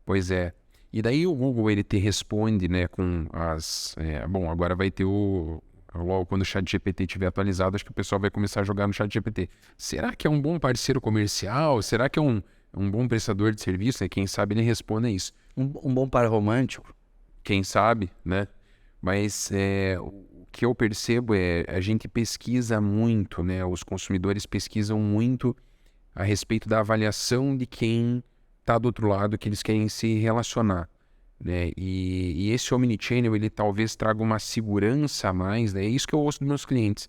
Pois é. E daí o Google, ele te responde, né, com as... bom, agora vai ter logo quando o ChatGPT estiver atualizado, acho que o pessoal vai começar a jogar no ChatGPT. Será que é um bom parceiro comercial? Será que é um bom prestador de serviço? Né? Quem sabe ele responda isso. Um bom par romântico. Quem sabe, né? Mas o que eu percebo a gente pesquisa muito, né? Os consumidores pesquisam muito a respeito da avaliação de quem está do outro lado, que eles querem se relacionar, né? E esse Omnichannel, ele talvez traga uma segurança a mais, né? É isso que eu ouço dos meus clientes,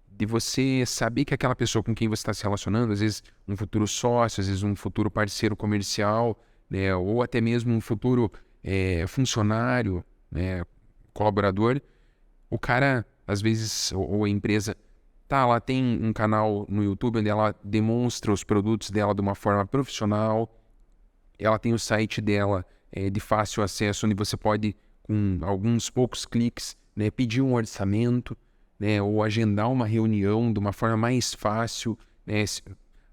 de você saber que aquela pessoa com quem você está se relacionando, às vezes um futuro sócio, às vezes um futuro parceiro comercial, né? Ou até mesmo um futuro funcionário, né? Colaborador, o cara, às vezes, ou a empresa, tá, ela tem um canal no YouTube onde ela demonstra os produtos dela de uma forma profissional, ela tem o site dela de fácil acesso, onde você pode, com alguns poucos cliques, né, pedir um orçamento, né, ou agendar uma reunião de uma forma mais fácil, né,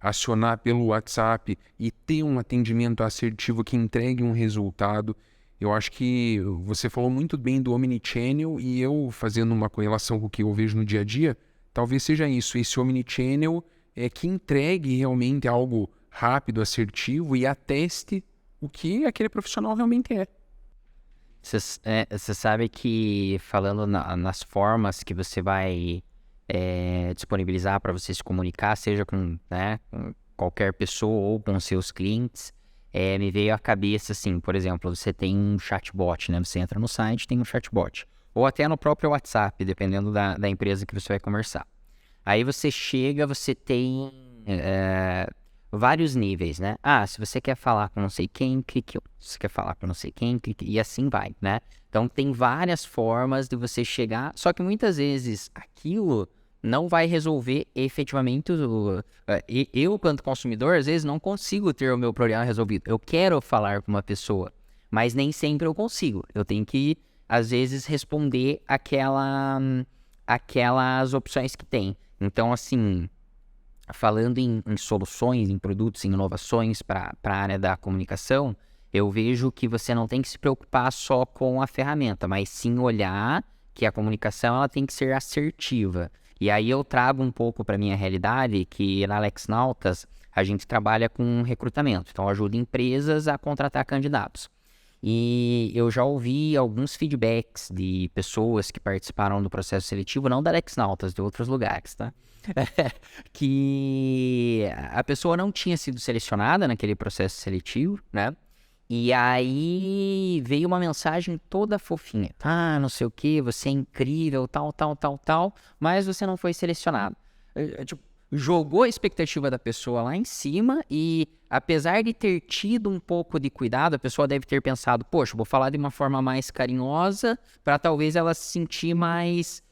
acionar pelo WhatsApp e ter um atendimento assertivo que entregue um resultado. Eu acho que você falou muito bem do Omnichannel e eu, fazendo uma correlação com o que eu vejo no dia a dia, talvez seja isso, esse Omnichannel que entregue realmente algo rápido, assertivo e ateste o que aquele profissional realmente é. Você sabe que falando nas formas que você vai disponibilizar para você se comunicar, seja com qualquer pessoa ou com seus clientes, me veio à cabeça assim, por exemplo, você tem um chatbot, né? Você entra no site, tem um chatbot. Ou até no próprio WhatsApp, dependendo da empresa que você vai conversar. Aí você chega, você tem vários níveis, né? Ah, se você quer falar com não sei quem, clique 1. Se você quer falar com não sei quem, clique... E assim vai, né? Então tem várias formas de você chegar, só que muitas vezes aquilo não vai resolver efetivamente eu, quanto consumidor, às vezes não consigo ter o meu problema resolvido. Eu quero falar com uma pessoa, mas nem sempre eu consigo. Eu tenho que, às vezes, responder aquelas opções que tem. Então, assim, falando em soluções, em produtos, em inovações para a área da comunicação, eu vejo que você não tem que se preocupar só com a ferramenta, mas sim olhar que a comunicação ela tem que ser assertiva. E aí eu trago um pouco para a minha realidade que na AlexNautas a gente trabalha com recrutamento, então ajuda empresas a contratar candidatos. E eu já ouvi alguns feedbacks de pessoas que participaram do processo seletivo, não da AlexNautas, de outros lugares, tá? Que a pessoa não tinha sido selecionada naquele processo seletivo, né? E aí veio uma mensagem toda fofinha. Ah, não sei o que, você é incrível, tal, mas você não foi selecionado. Tipo, jogou a expectativa da pessoa lá em cima e, apesar de ter tido um pouco de cuidado, a pessoa deve ter pensado, poxa, vou falar de uma forma mais carinhosa para talvez ela se sentir mais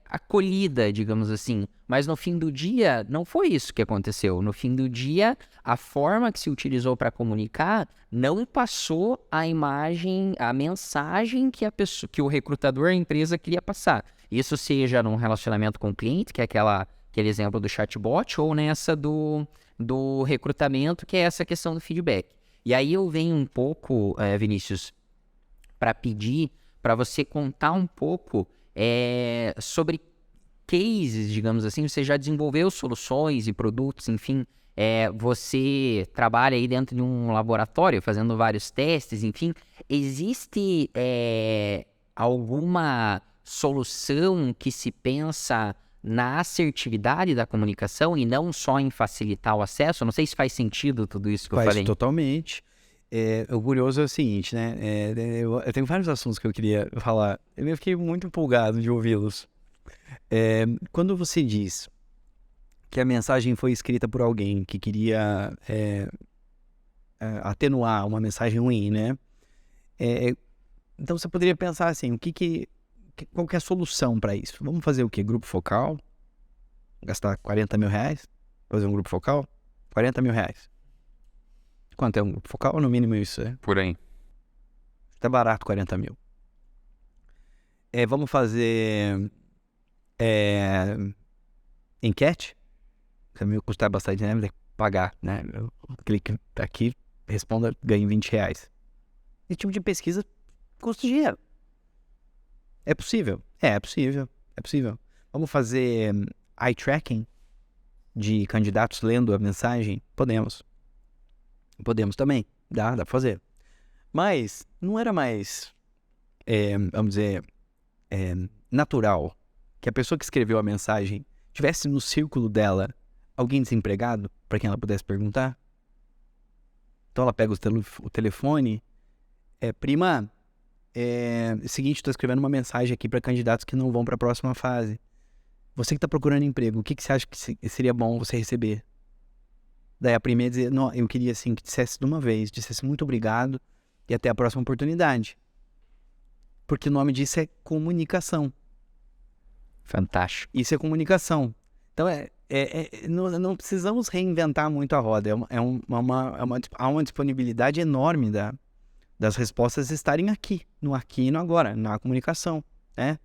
acolhida, digamos assim. Mas no fim do dia, não foi isso que aconteceu. No fim do dia, a forma que se utilizou para comunicar não passou a imagem, a mensagem que que o recrutador, a empresa queria passar. Isso seja num relacionamento com o cliente, que é aquele exemplo do chatbot, ou nessa do recrutamento, que é essa questão do feedback. E aí eu venho um pouco, Vinícius, para pedir para você contar um pouco sobre cases, digamos assim. Você já desenvolveu soluções e produtos, enfim, você trabalha aí dentro de um laboratório fazendo vários testes, enfim. Existe alguma solução que se pensa na assertividade da comunicação e não só em facilitar o acesso? Não sei se faz sentido tudo isso que eu falei. Faz totalmente. O curioso é o seguinte, né? Eu tenho vários assuntos que eu queria falar. Eu fiquei muito empolgado de ouvi-los. Quando você diz que a mensagem foi escrita por alguém que queria atenuar uma mensagem ruim, né? Então você poderia pensar assim, qual que é a solução para isso? Vamos fazer o quê? Grupo focal? Gastar 40 mil reais? Fazer um grupo focal? 40 mil reais. Quanto é um grupo focal? No mínimo isso, Por aí. Tá barato 40 mil. Vamos fazer enquete? Também custar bastante, né? Tem que pagar, né? Eu clique aqui, responda, ganhe 20 reais. Esse tipo de pesquisa custa dinheiro. É possível? É possível. É possível. Vamos fazer eye tracking de candidatos lendo a mensagem? Podemos. Podemos também. Dá pra fazer. Mas não era mais, vamos dizer, natural que a pessoa que escreveu a mensagem tivesse no círculo dela alguém desempregado para quem ela pudesse perguntar? Então ela pega o telefone, prima, seguinte, estou escrevendo uma mensagem aqui para candidatos que não vão para a próxima fase. Você que está procurando emprego, o que você acha que seria bom você receber? Daí a prima ia dizer, não, eu queria assim que dissesse de uma vez, dissesse muito obrigado e até a próxima oportunidade. Porque o nome disso é comunicação. Fantástico. Isso é comunicação. Então, não precisamos reinventar muito a roda. Há uma disponibilidade enorme das respostas estarem aqui e no agora, na comunicação, né?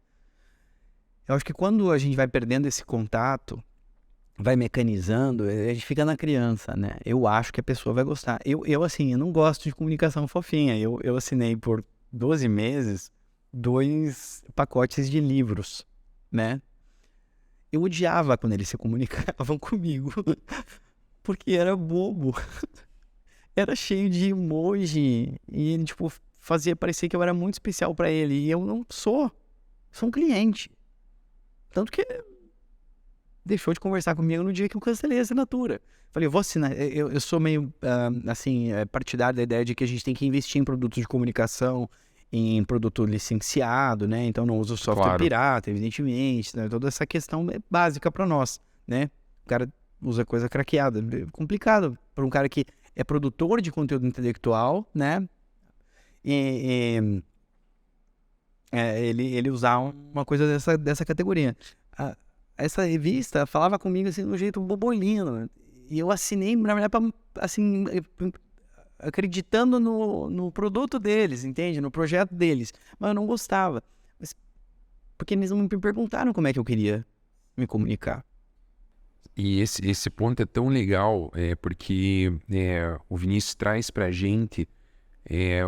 Eu acho que quando a gente vai perdendo esse contato, vai mecanizando, a gente fica na criança, né? Eu acho que a pessoa vai gostar. Eu não gosto de comunicação fofinha. Eu assinei por 12 meses 2 pacotes de livros, né? Eu odiava quando eles se comunicavam comigo, porque era bobo. Era cheio de emoji, e ele, tipo, fazia parecer que eu era muito especial pra ele, e eu não sou. Sou um cliente. Tanto que deixou de conversar comigo no dia que eu cancelei a assinatura. Falei, eu vou assinar. Eu sou meio, partidário da ideia de que a gente tem que investir em produtos de comunicação, em produto licenciado, né? Então não uso software Claro. pirata, evidentemente, né? Toda essa questão é básica para nós, né? O cara usa coisa craqueada. É complicado para um cara que é produtor de conteúdo intelectual, né? Ele usar uma coisa dessa categoria. Essa revista falava comigo assim de um jeito bobolino. E eu assinei, na verdade, assim, acreditando no produto deles, entende? No projeto deles. Mas eu não gostava. Porque eles não me perguntaram como é que eu queria me comunicar. E esse ponto é tão legal, porque o Vinícius traz para a gente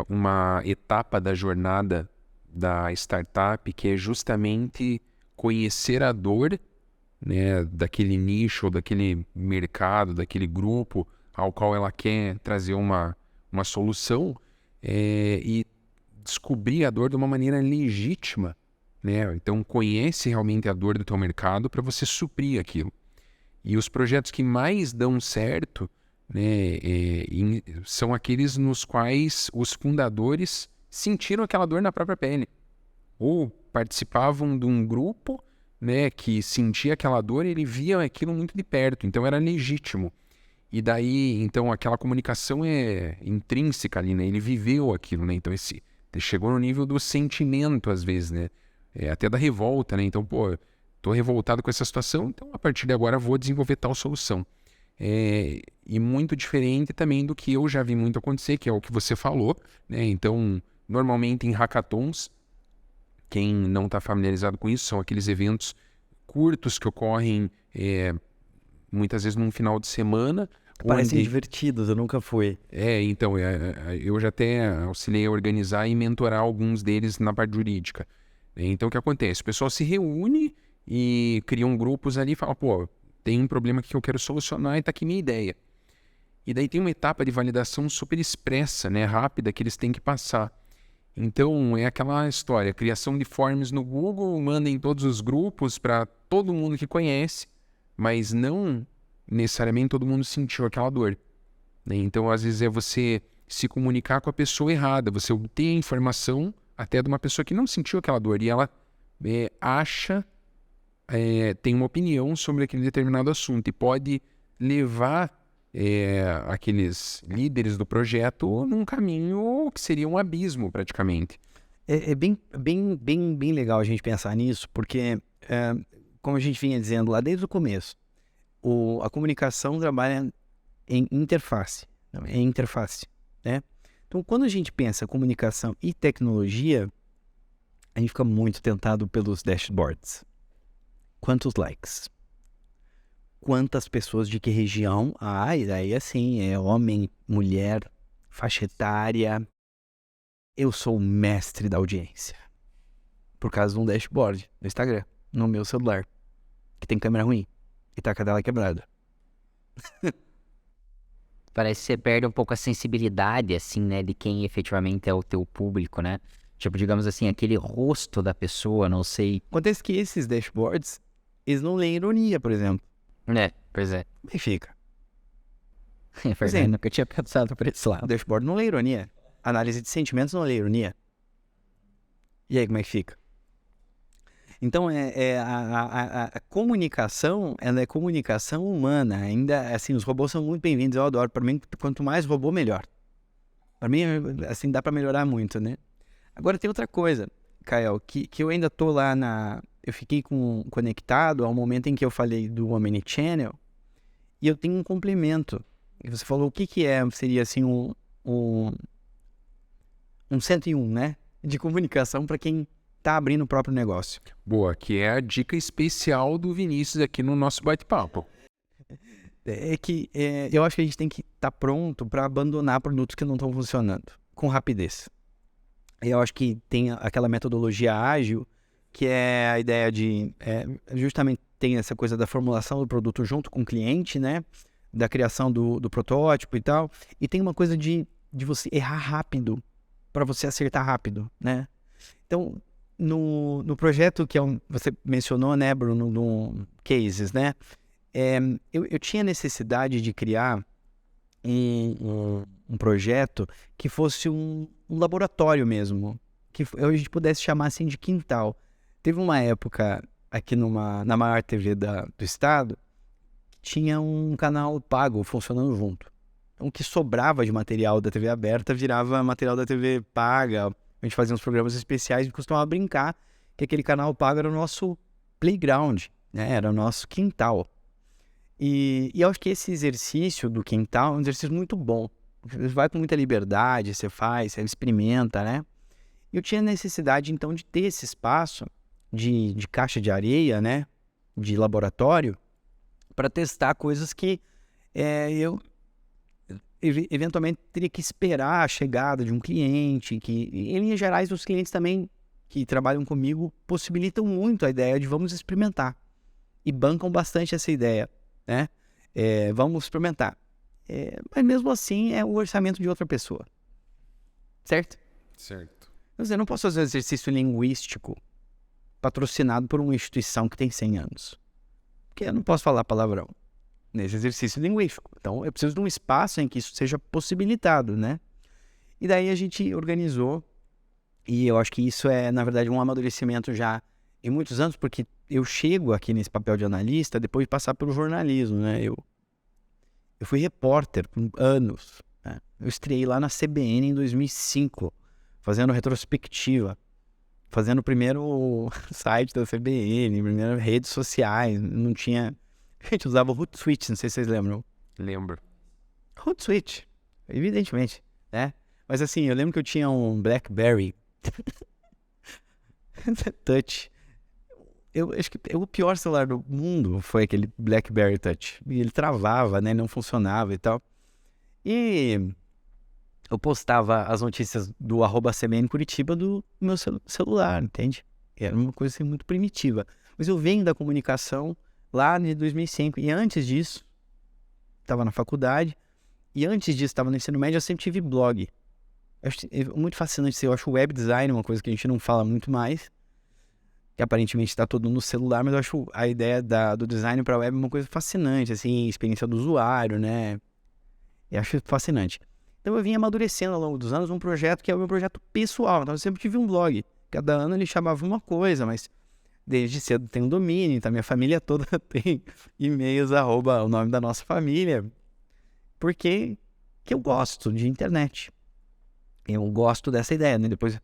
uma etapa da jornada da startup que é justamente conhecer a dor, né, daquele nicho, daquele mercado, daquele grupo ao qual ela quer trazer uma solução, e descobrir a dor de uma maneira legítima, né? Então conhece realmente a dor do teu mercado para você suprir aquilo. E os projetos que mais dão certo, né, são aqueles nos quais os fundadores sentiram aquela dor na própria pele. Ou participavam de um grupo, né, que sentia aquela dor e ele via aquilo muito de perto. Então era legítimo. E daí, então, aquela comunicação é intrínseca ali, né? Ele viveu aquilo, né? Então, chegou no nível do sentimento, às vezes, né? Até da revolta, né? Então, pô, tô revoltado com essa situação, então, a partir de agora, vou desenvolver tal solução. E muito diferente também do que eu já vi muito acontecer, que é o que você falou, né? Então, normalmente em hackathons, quem não está familiarizado com isso, são aqueles eventos curtos que ocorrem muitas vezes num final de semana. Parecem divertidos, eu nunca fui. Então, eu já até auxiliei a organizar e mentorar alguns deles na parte jurídica. Então, o que acontece? O pessoal se reúne e criam grupos ali e fala, pô, tem um problema que eu quero solucionar e tá aqui minha ideia. E daí tem uma etapa de validação super expressa, né, rápida, que eles têm que passar. Então, é aquela história, criação de forms no Google, manda em todos os grupos para todo mundo que conhece, mas não necessariamente todo mundo sentiu aquela dor, né? Então, às vezes, é você se comunicar com a pessoa errada, você obter a informação até de uma pessoa que não sentiu aquela dor e ela acha, tem uma opinião sobre aquele determinado assunto e pode levar aqueles líderes do projeto num caminho que seria um abismo, praticamente. É bem legal a gente pensar nisso, porque, como a gente vinha dizendo lá desde o começo, a comunicação trabalha em interface, né? Então, quando a gente pensa comunicação e tecnologia, a gente fica muito tentado pelos dashboards. Quantos likes? Quantas pessoas de que região? E daí assim, é homem, mulher, faixa etária. Eu sou o mestre da audiência. Por causa de um dashboard no Instagram, no meu celular, que tem câmera ruim e tá com a tela quebrada. Parece que você perde um pouco a sensibilidade, assim, né, de quem efetivamente é o teu público, né? Tipo, digamos assim, aquele rosto da pessoa, não sei. Acontece que esses dashboards, eles não leem ironia, por exemplo. Pois é. Como é que fica? É verdade, nunca tinha pensado por esse O lado. dashboard não lê ironia. Análise de sentimentos não lê ironia. E aí, como é que fica? Então, a comunicação, ela é comunicação humana. Ainda, assim, os robôs são muito bem-vindos, eu adoro. Para mim, quanto mais robô, melhor. Para mim, assim, dá para melhorar muito, né? Agora, tem outra coisa, Kael, que eu ainda tô lá na... Eu fiquei conectado ao momento em que eu falei do Omnichannel, e eu tenho um complemento. E você falou o que seria, assim, um 101, né? De comunicação para quem tá abrindo o próprio negócio. Boa, que é a dica especial do Vinícius aqui no nosso bate-papo. Eu acho que a gente tem que estar pronto para abandonar produtos que não estão funcionando com rapidez. Eu acho que tem aquela metodologia ágil, que é a ideia de justamente tem essa coisa da formulação do produto junto com o cliente, né? Da criação do protótipo e tal. E tem uma coisa de você errar rápido para você acertar rápido, né? Então, no projeto que você mencionou, né, Bruno, no Cases, né? Eu tinha necessidade de criar um projeto que fosse um laboratório mesmo, que a gente pudesse chamar assim de quintal. Teve uma época aqui na maior TV do estado, tinha um canal pago funcionando junto. Então, o que sobrava de material da TV aberta virava material da TV paga. A gente fazia uns programas especiais e costumava brincar que aquele canal pago era o nosso playground, né? Era o nosso quintal. E eu acho que esse exercício do quintal é um exercício muito bom. Você vai com muita liberdade, você faz, você experimenta, né? Eu tinha necessidade, então, de ter esse espaço de caixa de areia, né? De laboratório, para testar coisas que eu eventualmente teria que esperar a chegada de um cliente, que em linhas gerais os clientes também que trabalham comigo possibilitam muito a ideia de vamos experimentar e bancam bastante essa ideia, né? Vamos experimentar. Mas mesmo assim é o orçamento de outra pessoa, certo? Certo. Eu não posso fazer um exercício linguístico patrocinado por uma instituição que tem 100 anos, porque eu não posso falar palavrão nesse exercício linguístico. Então, eu preciso de um espaço em que isso seja possibilitado, né? E daí a gente organizou, e eu acho que isso é, na verdade, um amadurecimento já em muitos anos, porque eu chego aqui nesse papel de analista depois de passar pelo jornalismo, né? Eu fui repórter por anos, né? Eu estreiei lá na CBN em 2005, fazendo retrospectiva, fazendo o primeiro site da CBN, primeiras redes sociais, não tinha... A gente usava o Hootsuite, não sei se vocês lembram. Lembro. Hootsuite, evidentemente, né? Mas assim, eu lembro que eu tinha um BlackBerry Touch. Eu acho que o pior celular do mundo foi aquele BlackBerry Touch. E ele travava, né? Não funcionava e tal. E eu postava as notícias do @CBN Curitiba do meu celular, entende? Era uma coisa assim, muito primitiva. Mas eu venho da comunicação lá de 2005. E antes disso, estava na faculdade. E antes disso, estava no ensino médio, eu sempre tive blog. É muito fascinante. Eu acho o web design uma coisa que a gente não fala muito mais. Que aparentemente está todo no celular, mas eu acho a ideia do design para web uma coisa fascinante, assim, experiência do usuário, né? Eu acho fascinante. Então eu vim amadurecendo ao longo dos anos um projeto que é o meu projeto pessoal. Então eu sempre tive um blog. Cada ano ele chamava uma coisa, mas desde cedo tem um domínio, então minha família toda tem e-mails @ o nome da nossa família, porque que eu gosto de internet. Eu gosto dessa ideia, né? Depois,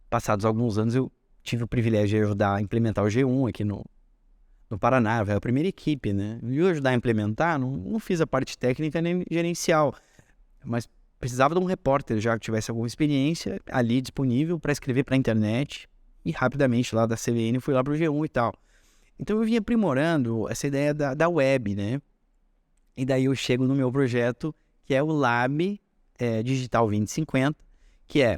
passados alguns anos, eu tive o privilégio de ajudar a implementar o G1 aqui no Paraná, foi a primeira equipe, né? E eu ajudar a implementar, não fiz a parte técnica nem gerencial, mas precisava de um repórter já que tivesse alguma experiência ali disponível para escrever para a internet. E rapidamente lá da CBN fui lá pro G1 e tal. Então eu vim aprimorando essa ideia da web, né? E daí eu chego no meu projeto, que é o Lab Digital 2050, que é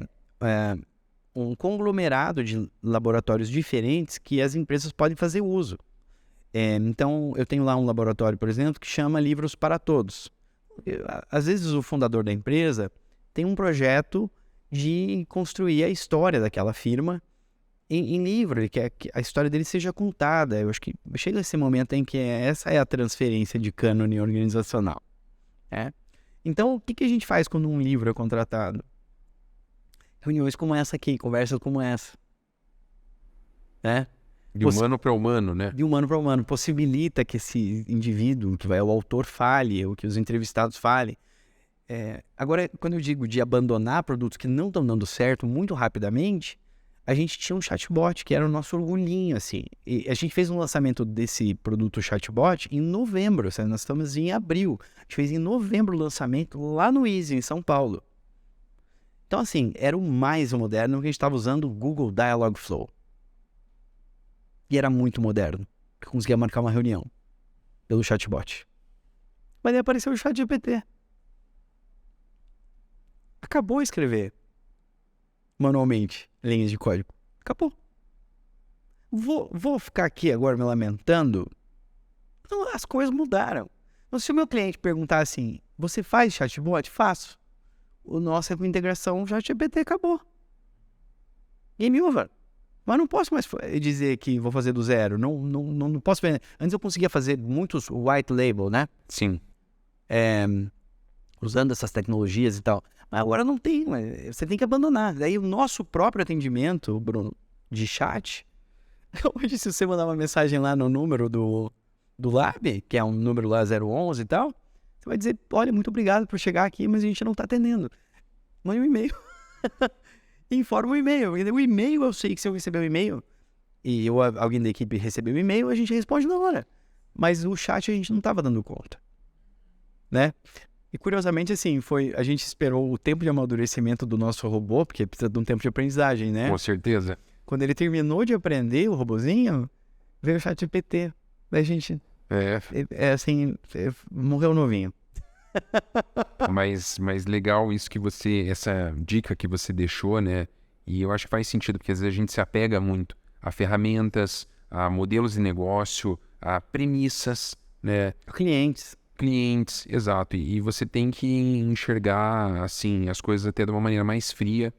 um conglomerado de laboratórios diferentes que as empresas podem fazer uso. Então eu tenho lá um laboratório, por exemplo, que chama Livros para Todos. Às vezes o fundador da empresa tem um projeto de construir a história daquela firma em livro. Ele quer que a história dele seja contada. Eu acho que chega esse momento em que essa é a transferência de cânone organizacional. Né? Então, o que a gente faz quando um livro é contratado? Reuniões como essa aqui, conversas como essa. Né? De humano para humano, né? De humano para humano. Possibilita que esse indivíduo, que o autor fale, ou que os entrevistados falem. Agora, quando eu digo de abandonar produtos que não estão dando certo muito rapidamente, a gente tinha um chatbot, que era o nosso orgulhinho, assim. E a gente fez um lançamento desse produto chatbot em novembro, nós estamos em abril. A gente fez em novembro o lançamento lá no Easy, em São Paulo. Então, assim, era o mais moderno que a gente estava usando, o Google Dialogflow. E era muito moderno. Eu conseguia marcar uma reunião pelo chatbot. Mas aí apareceu o ChatGPT. Acabou de escrever manualmente linhas de código. Acabou. Vou ficar aqui agora me lamentando? Não, as coisas mudaram. Então, se o meu cliente perguntar assim, você faz chatbot? Faço. O nosso é com integração ChatGPT, acabou. Game over. Mas não posso mais dizer que vou fazer do zero. Não posso ver. Antes eu conseguia fazer muitos white label, né? Sim. Usando essas tecnologias e tal. Mas agora não tem, você tem que abandonar. Daí o nosso próprio atendimento, Bruno, de chat, hoje se você mandar uma mensagem lá no número do Lab, que é um número lá 011 e tal, você vai dizer, olha, muito obrigado por chegar aqui, mas a gente não está atendendo. Mande um e-mail. Informa o e-mail. O e-mail, eu sei que se eu receber um e-mail, e alguém da equipe receber um e-mail, a gente responde na hora. Mas o chat a gente não estava dando conta. Né? E curiosamente, assim, a gente esperou o tempo de amadurecimento do nosso robô, porque precisa de um tempo de aprendizagem, né? Com certeza. Quando ele terminou de aprender, o robozinho, veio o ChatGPT. Daí a gente, morreu novinho. Mas legal isso essa dica que você deixou, né? E eu acho que faz sentido, porque às vezes a gente se apega muito a ferramentas, a modelos de negócio, a premissas, né? Clientes, exato. E você tem que enxergar, assim, as coisas até de uma maneira mais fria,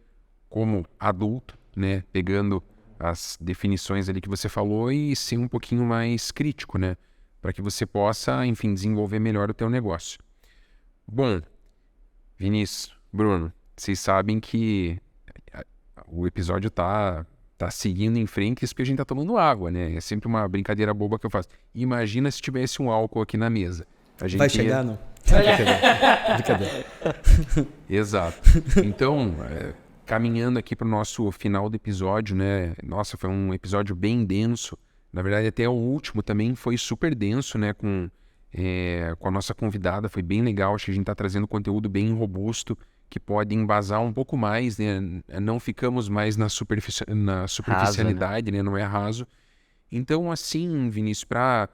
como adulto, né? Pegando as definições ali que você falou e ser um pouquinho mais crítico, né? Para que você possa, enfim, desenvolver melhor o teu negócio. Bom, Vinícius, Bruno, vocês sabem que o episódio tá seguindo em frente, isso porque a gente tá tomando água, né? É sempre uma brincadeira boba que eu faço. Imagina se tivesse um álcool aqui na mesa. Vai chegar, não? Brincadeira. Exato. Então, caminhando aqui para o nosso final do episódio, né? Nossa, foi um episódio bem denso. Na verdade, até o último também foi super denso, né? Com a nossa convidada, foi bem legal. Acho que a gente está trazendo conteúdo bem robusto, que pode embasar um pouco mais, né? Não ficamos mais na superficialidade, né? Não é raso. Então, assim, Vinícius, para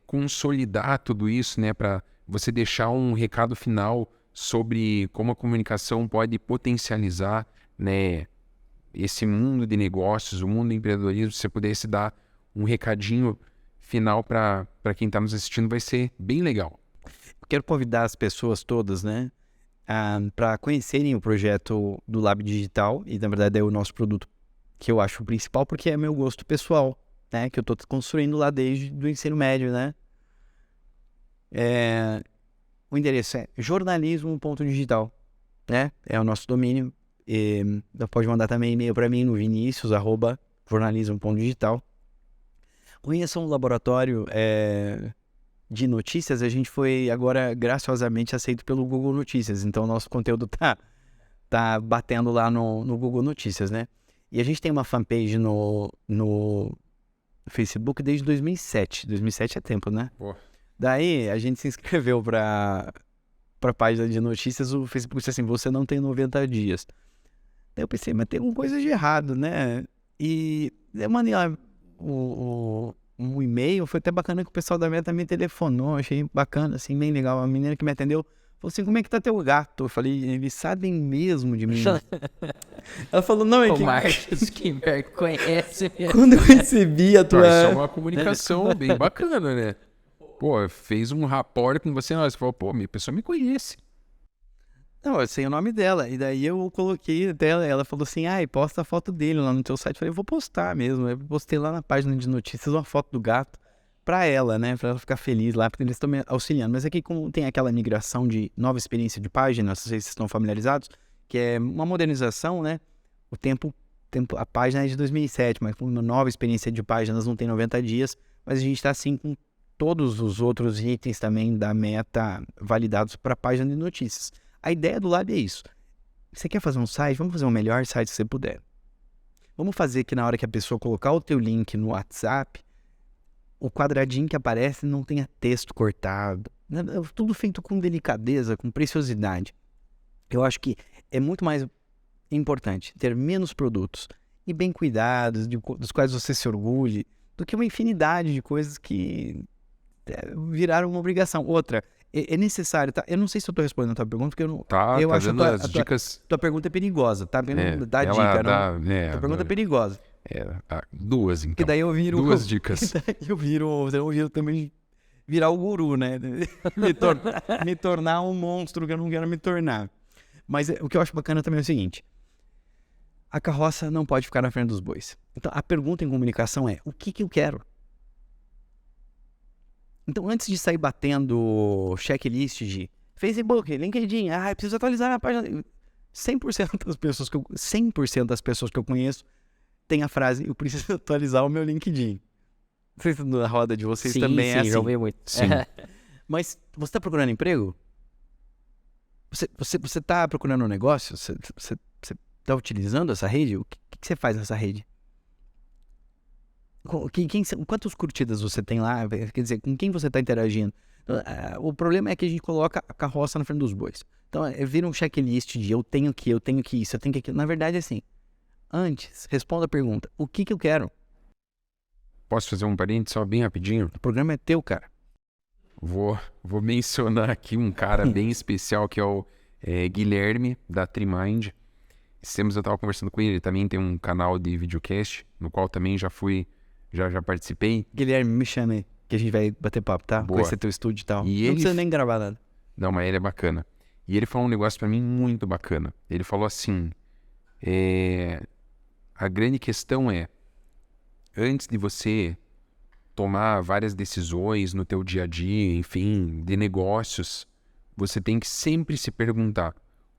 consolidar tudo isso, né? Para você deixar um recado final sobre como a comunicação pode potencializar, né, esse mundo de negócios, o mundo do empreendedorismo, se você pudesse dar um recadinho final para quem está nos assistindo, vai ser bem legal. Eu quero convidar as pessoas todas, né, para conhecerem o projeto do Lab Digital, e na verdade é o nosso produto que eu acho o principal, porque é meu gosto pessoal, né, que eu estou construindo lá desde o ensino médio, né. O endereço é jornalismo.digital, né? É o nosso domínio. Pode mandar também e-mail para mim no vinicius@jornalismo.digital. Conheçam o laboratório de notícias. A gente foi agora graciosamente aceito pelo Google Notícias. Então, o nosso conteúdo tá batendo lá no Google Notícias, né? E a gente tem uma fanpage no Facebook desde 2007. 2007 é tempo, né? Pô. Daí, a gente se inscreveu para a página de notícias. O Facebook disse assim, você não tem 90 dias. Daí eu pensei, mas tem alguma coisa de errado, né? E eu mandei lá um e-mail. Foi até bacana que o pessoal da Meta me telefonou. Achei bacana, assim, bem legal. A menina que me atendeu falou assim, como é que tá teu gato? Eu falei, eles sabem mesmo de mim. Ela falou, não, O Marcos Kimber conhece mesmo. Quando eu recebi a tua... Isso é uma comunicação bem bacana, né? Pô, fez um rapport com você, você falou, pô, a pessoa me conhece. Não, eu sei o nome dela. E daí eu coloquei dela. Ela falou assim: ai, posta a foto dele lá no teu site. Eu falei: vou postar mesmo. Eu postei lá na página de notícias uma foto do gato pra ela, né? Pra ela ficar feliz lá, porque eles estão me auxiliando. Mas aqui, como tem aquela migração de nova experiência de página, não sei se vocês estão familiarizados, que é uma modernização, né? O tempo, a página é de 2007, mas com uma nova experiência de páginas não tem 90 dias. Mas a gente tá assim com todos os outros itens também da meta validados para a página de notícias. A ideia do Lab é isso. Você quer fazer um site? Vamos fazer o melhor site que você puder. Vamos fazer que na hora que a pessoa colocar o teu link no WhatsApp, o quadradinho que aparece não tenha texto cortado. Tudo feito com delicadeza, com preciosidade. Eu acho que é muito mais importante ter menos produtos e bem cuidados, dos quais você se orgulhe, do que uma infinidade de coisas que viraram uma obrigação. Outra, é necessário, tá? Eu não sei se eu tô respondendo a tua pergunta, porque eu não... eu Tá acho dando que as dicas. tua pergunta é perigosa, tá? Não dá ela dica, dá, não. Tua pergunta é perigosa. Duas, então. Que daí eu viro... Duas dicas. Daí eu viro também virar o guru, né? Me tornar um monstro que eu não quero me tornar. Mas o que eu acho bacana também é o seguinte: a carroça não pode ficar na frente dos bois. Então, a pergunta em comunicação é: o que eu quero? Então, antes de sair batendo checklist de Facebook, LinkedIn, eu preciso atualizar minha página. 100% das pessoas que eu conheço têm a frase: eu preciso atualizar o meu LinkedIn. Não sei se na roda de vocês também é assim. Já ouvi muito. Sim. Mas você está procurando emprego? Você está procurando um negócio? Você está utilizando essa rede? O que você faz nessa rede? Quantas curtidas você tem lá? Quer dizer, com quem você está interagindo? O problema é que a gente coloca a carroça na frente dos bois. Então, vira um checklist de eu tenho que isso, eu tenho que aquilo. Na verdade, é assim: antes, responda a pergunta: o que eu quero? Posso fazer um parênteses só bem rapidinho? O programa é teu, cara. Vou mencionar aqui um cara bem especial, que é o Guilherme, da Trimind. Esses tempos eu estava conversando com ele também tem um canal de videocast, no qual também já participei. Guilherme, me chama aí, que a gente vai bater papo, tá? Boa. Conhecer teu estúdio e tal. E Não ele... precisa nem gravar nada. Não, mas ele é bacana. E ele falou um negócio pra mim muito bacana. Ele falou assim: a grande questão é, antes de você tomar várias decisões no teu dia a dia, enfim, de negócios, você tem que sempre se perguntar: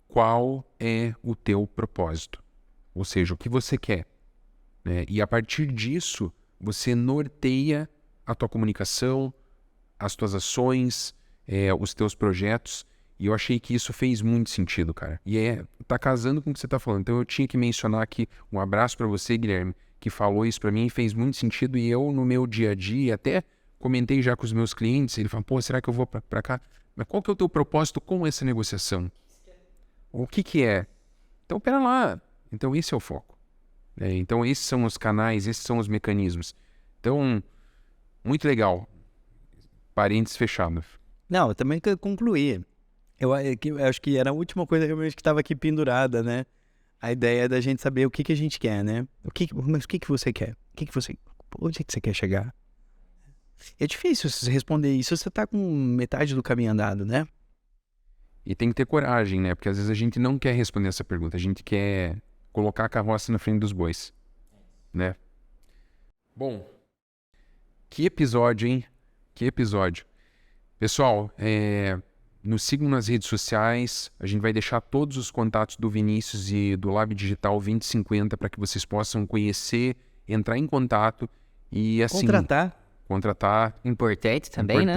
qual é o teu propósito? Ou seja, o que você quer, né? E a partir disso, você norteia a tua comunicação, as tuas ações, os teus projetos. E eu achei que isso fez muito sentido, cara. E tá casando com o que você tá falando. Então eu tinha que mencionar aqui um abraço pra você, Guilherme, que falou isso pra mim e fez muito sentido. E eu, no meu dia a dia, até comentei já com os meus clientes, ele falou: pô, será que eu vou pra cá? Mas qual que é o teu propósito com essa negociação? O que é? Então, pera lá. Então, esse é o foco. Então, esses são os canais, esses são os mecanismos. Então, muito legal. Parênteses fechado. Não, eu também quero concluir. Eu acho que era a última coisa realmente que estava aqui pendurada, né? A ideia da gente saber o que a gente quer, né? Mas o que você quer? Onde é que você quer chegar? É difícil você responder isso, você tá com metade do caminho andado, né? E tem que ter coragem, né? Porque às vezes a gente não quer responder essa pergunta. A gente quer colocar a carroça na frente dos bois, né? Bom, que episódio, hein? Que episódio. Pessoal, nos sigam nas redes sociais. A gente vai deixar todos os contatos do Vinícius e do Lab Digital 2050 para que vocês possam conhecer, entrar em contato e assim... Contratar. Importante também, né?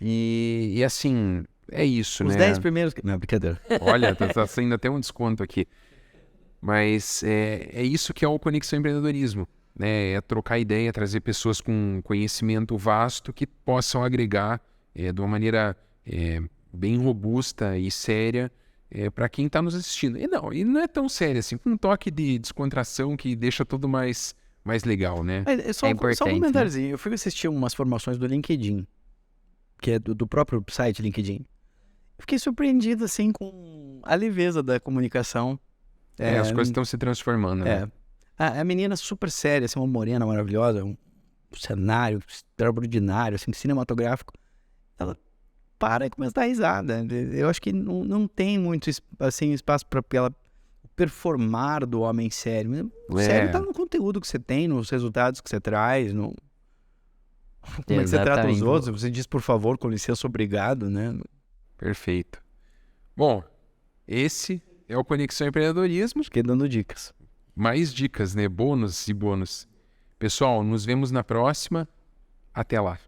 E assim, é isso, Os né? 10 primeiros... Não, brincadeira. Olha, tá saindo até um desconto aqui. Mas é isso que é o Conexão Empreendedorismo, né? É trocar ideia, trazer pessoas com conhecimento vasto que possam agregar de uma maneira bem robusta e séria para quem está nos assistindo. E não é tão sério assim, com um toque de descontração que deixa tudo mais legal, né? Só um comentáriozinho. Né? Eu fui assistir umas formações do LinkedIn, que é do próprio site LinkedIn. Eu fiquei surpreendido, assim, com a leveza da comunicação. As coisas estão se transformando, né? A menina super séria, assim, uma morena maravilhosa, um cenário extraordinário, assim, cinematográfico. Ela para e começa a dar risada. Eu acho que não tem muito assim, espaço para performar do homem sério. O sério tá no conteúdo que você tem, nos resultados que você traz, no... como é que você trata os Exatamente. outros. Você diz por favor, com licença, obrigado, né? Perfeito. Bom, esse é o Conexão Empreendedorismo. Fiquei dando dicas. Mais dicas, né? Bônus e bônus. Pessoal, nos vemos na próxima. Até lá.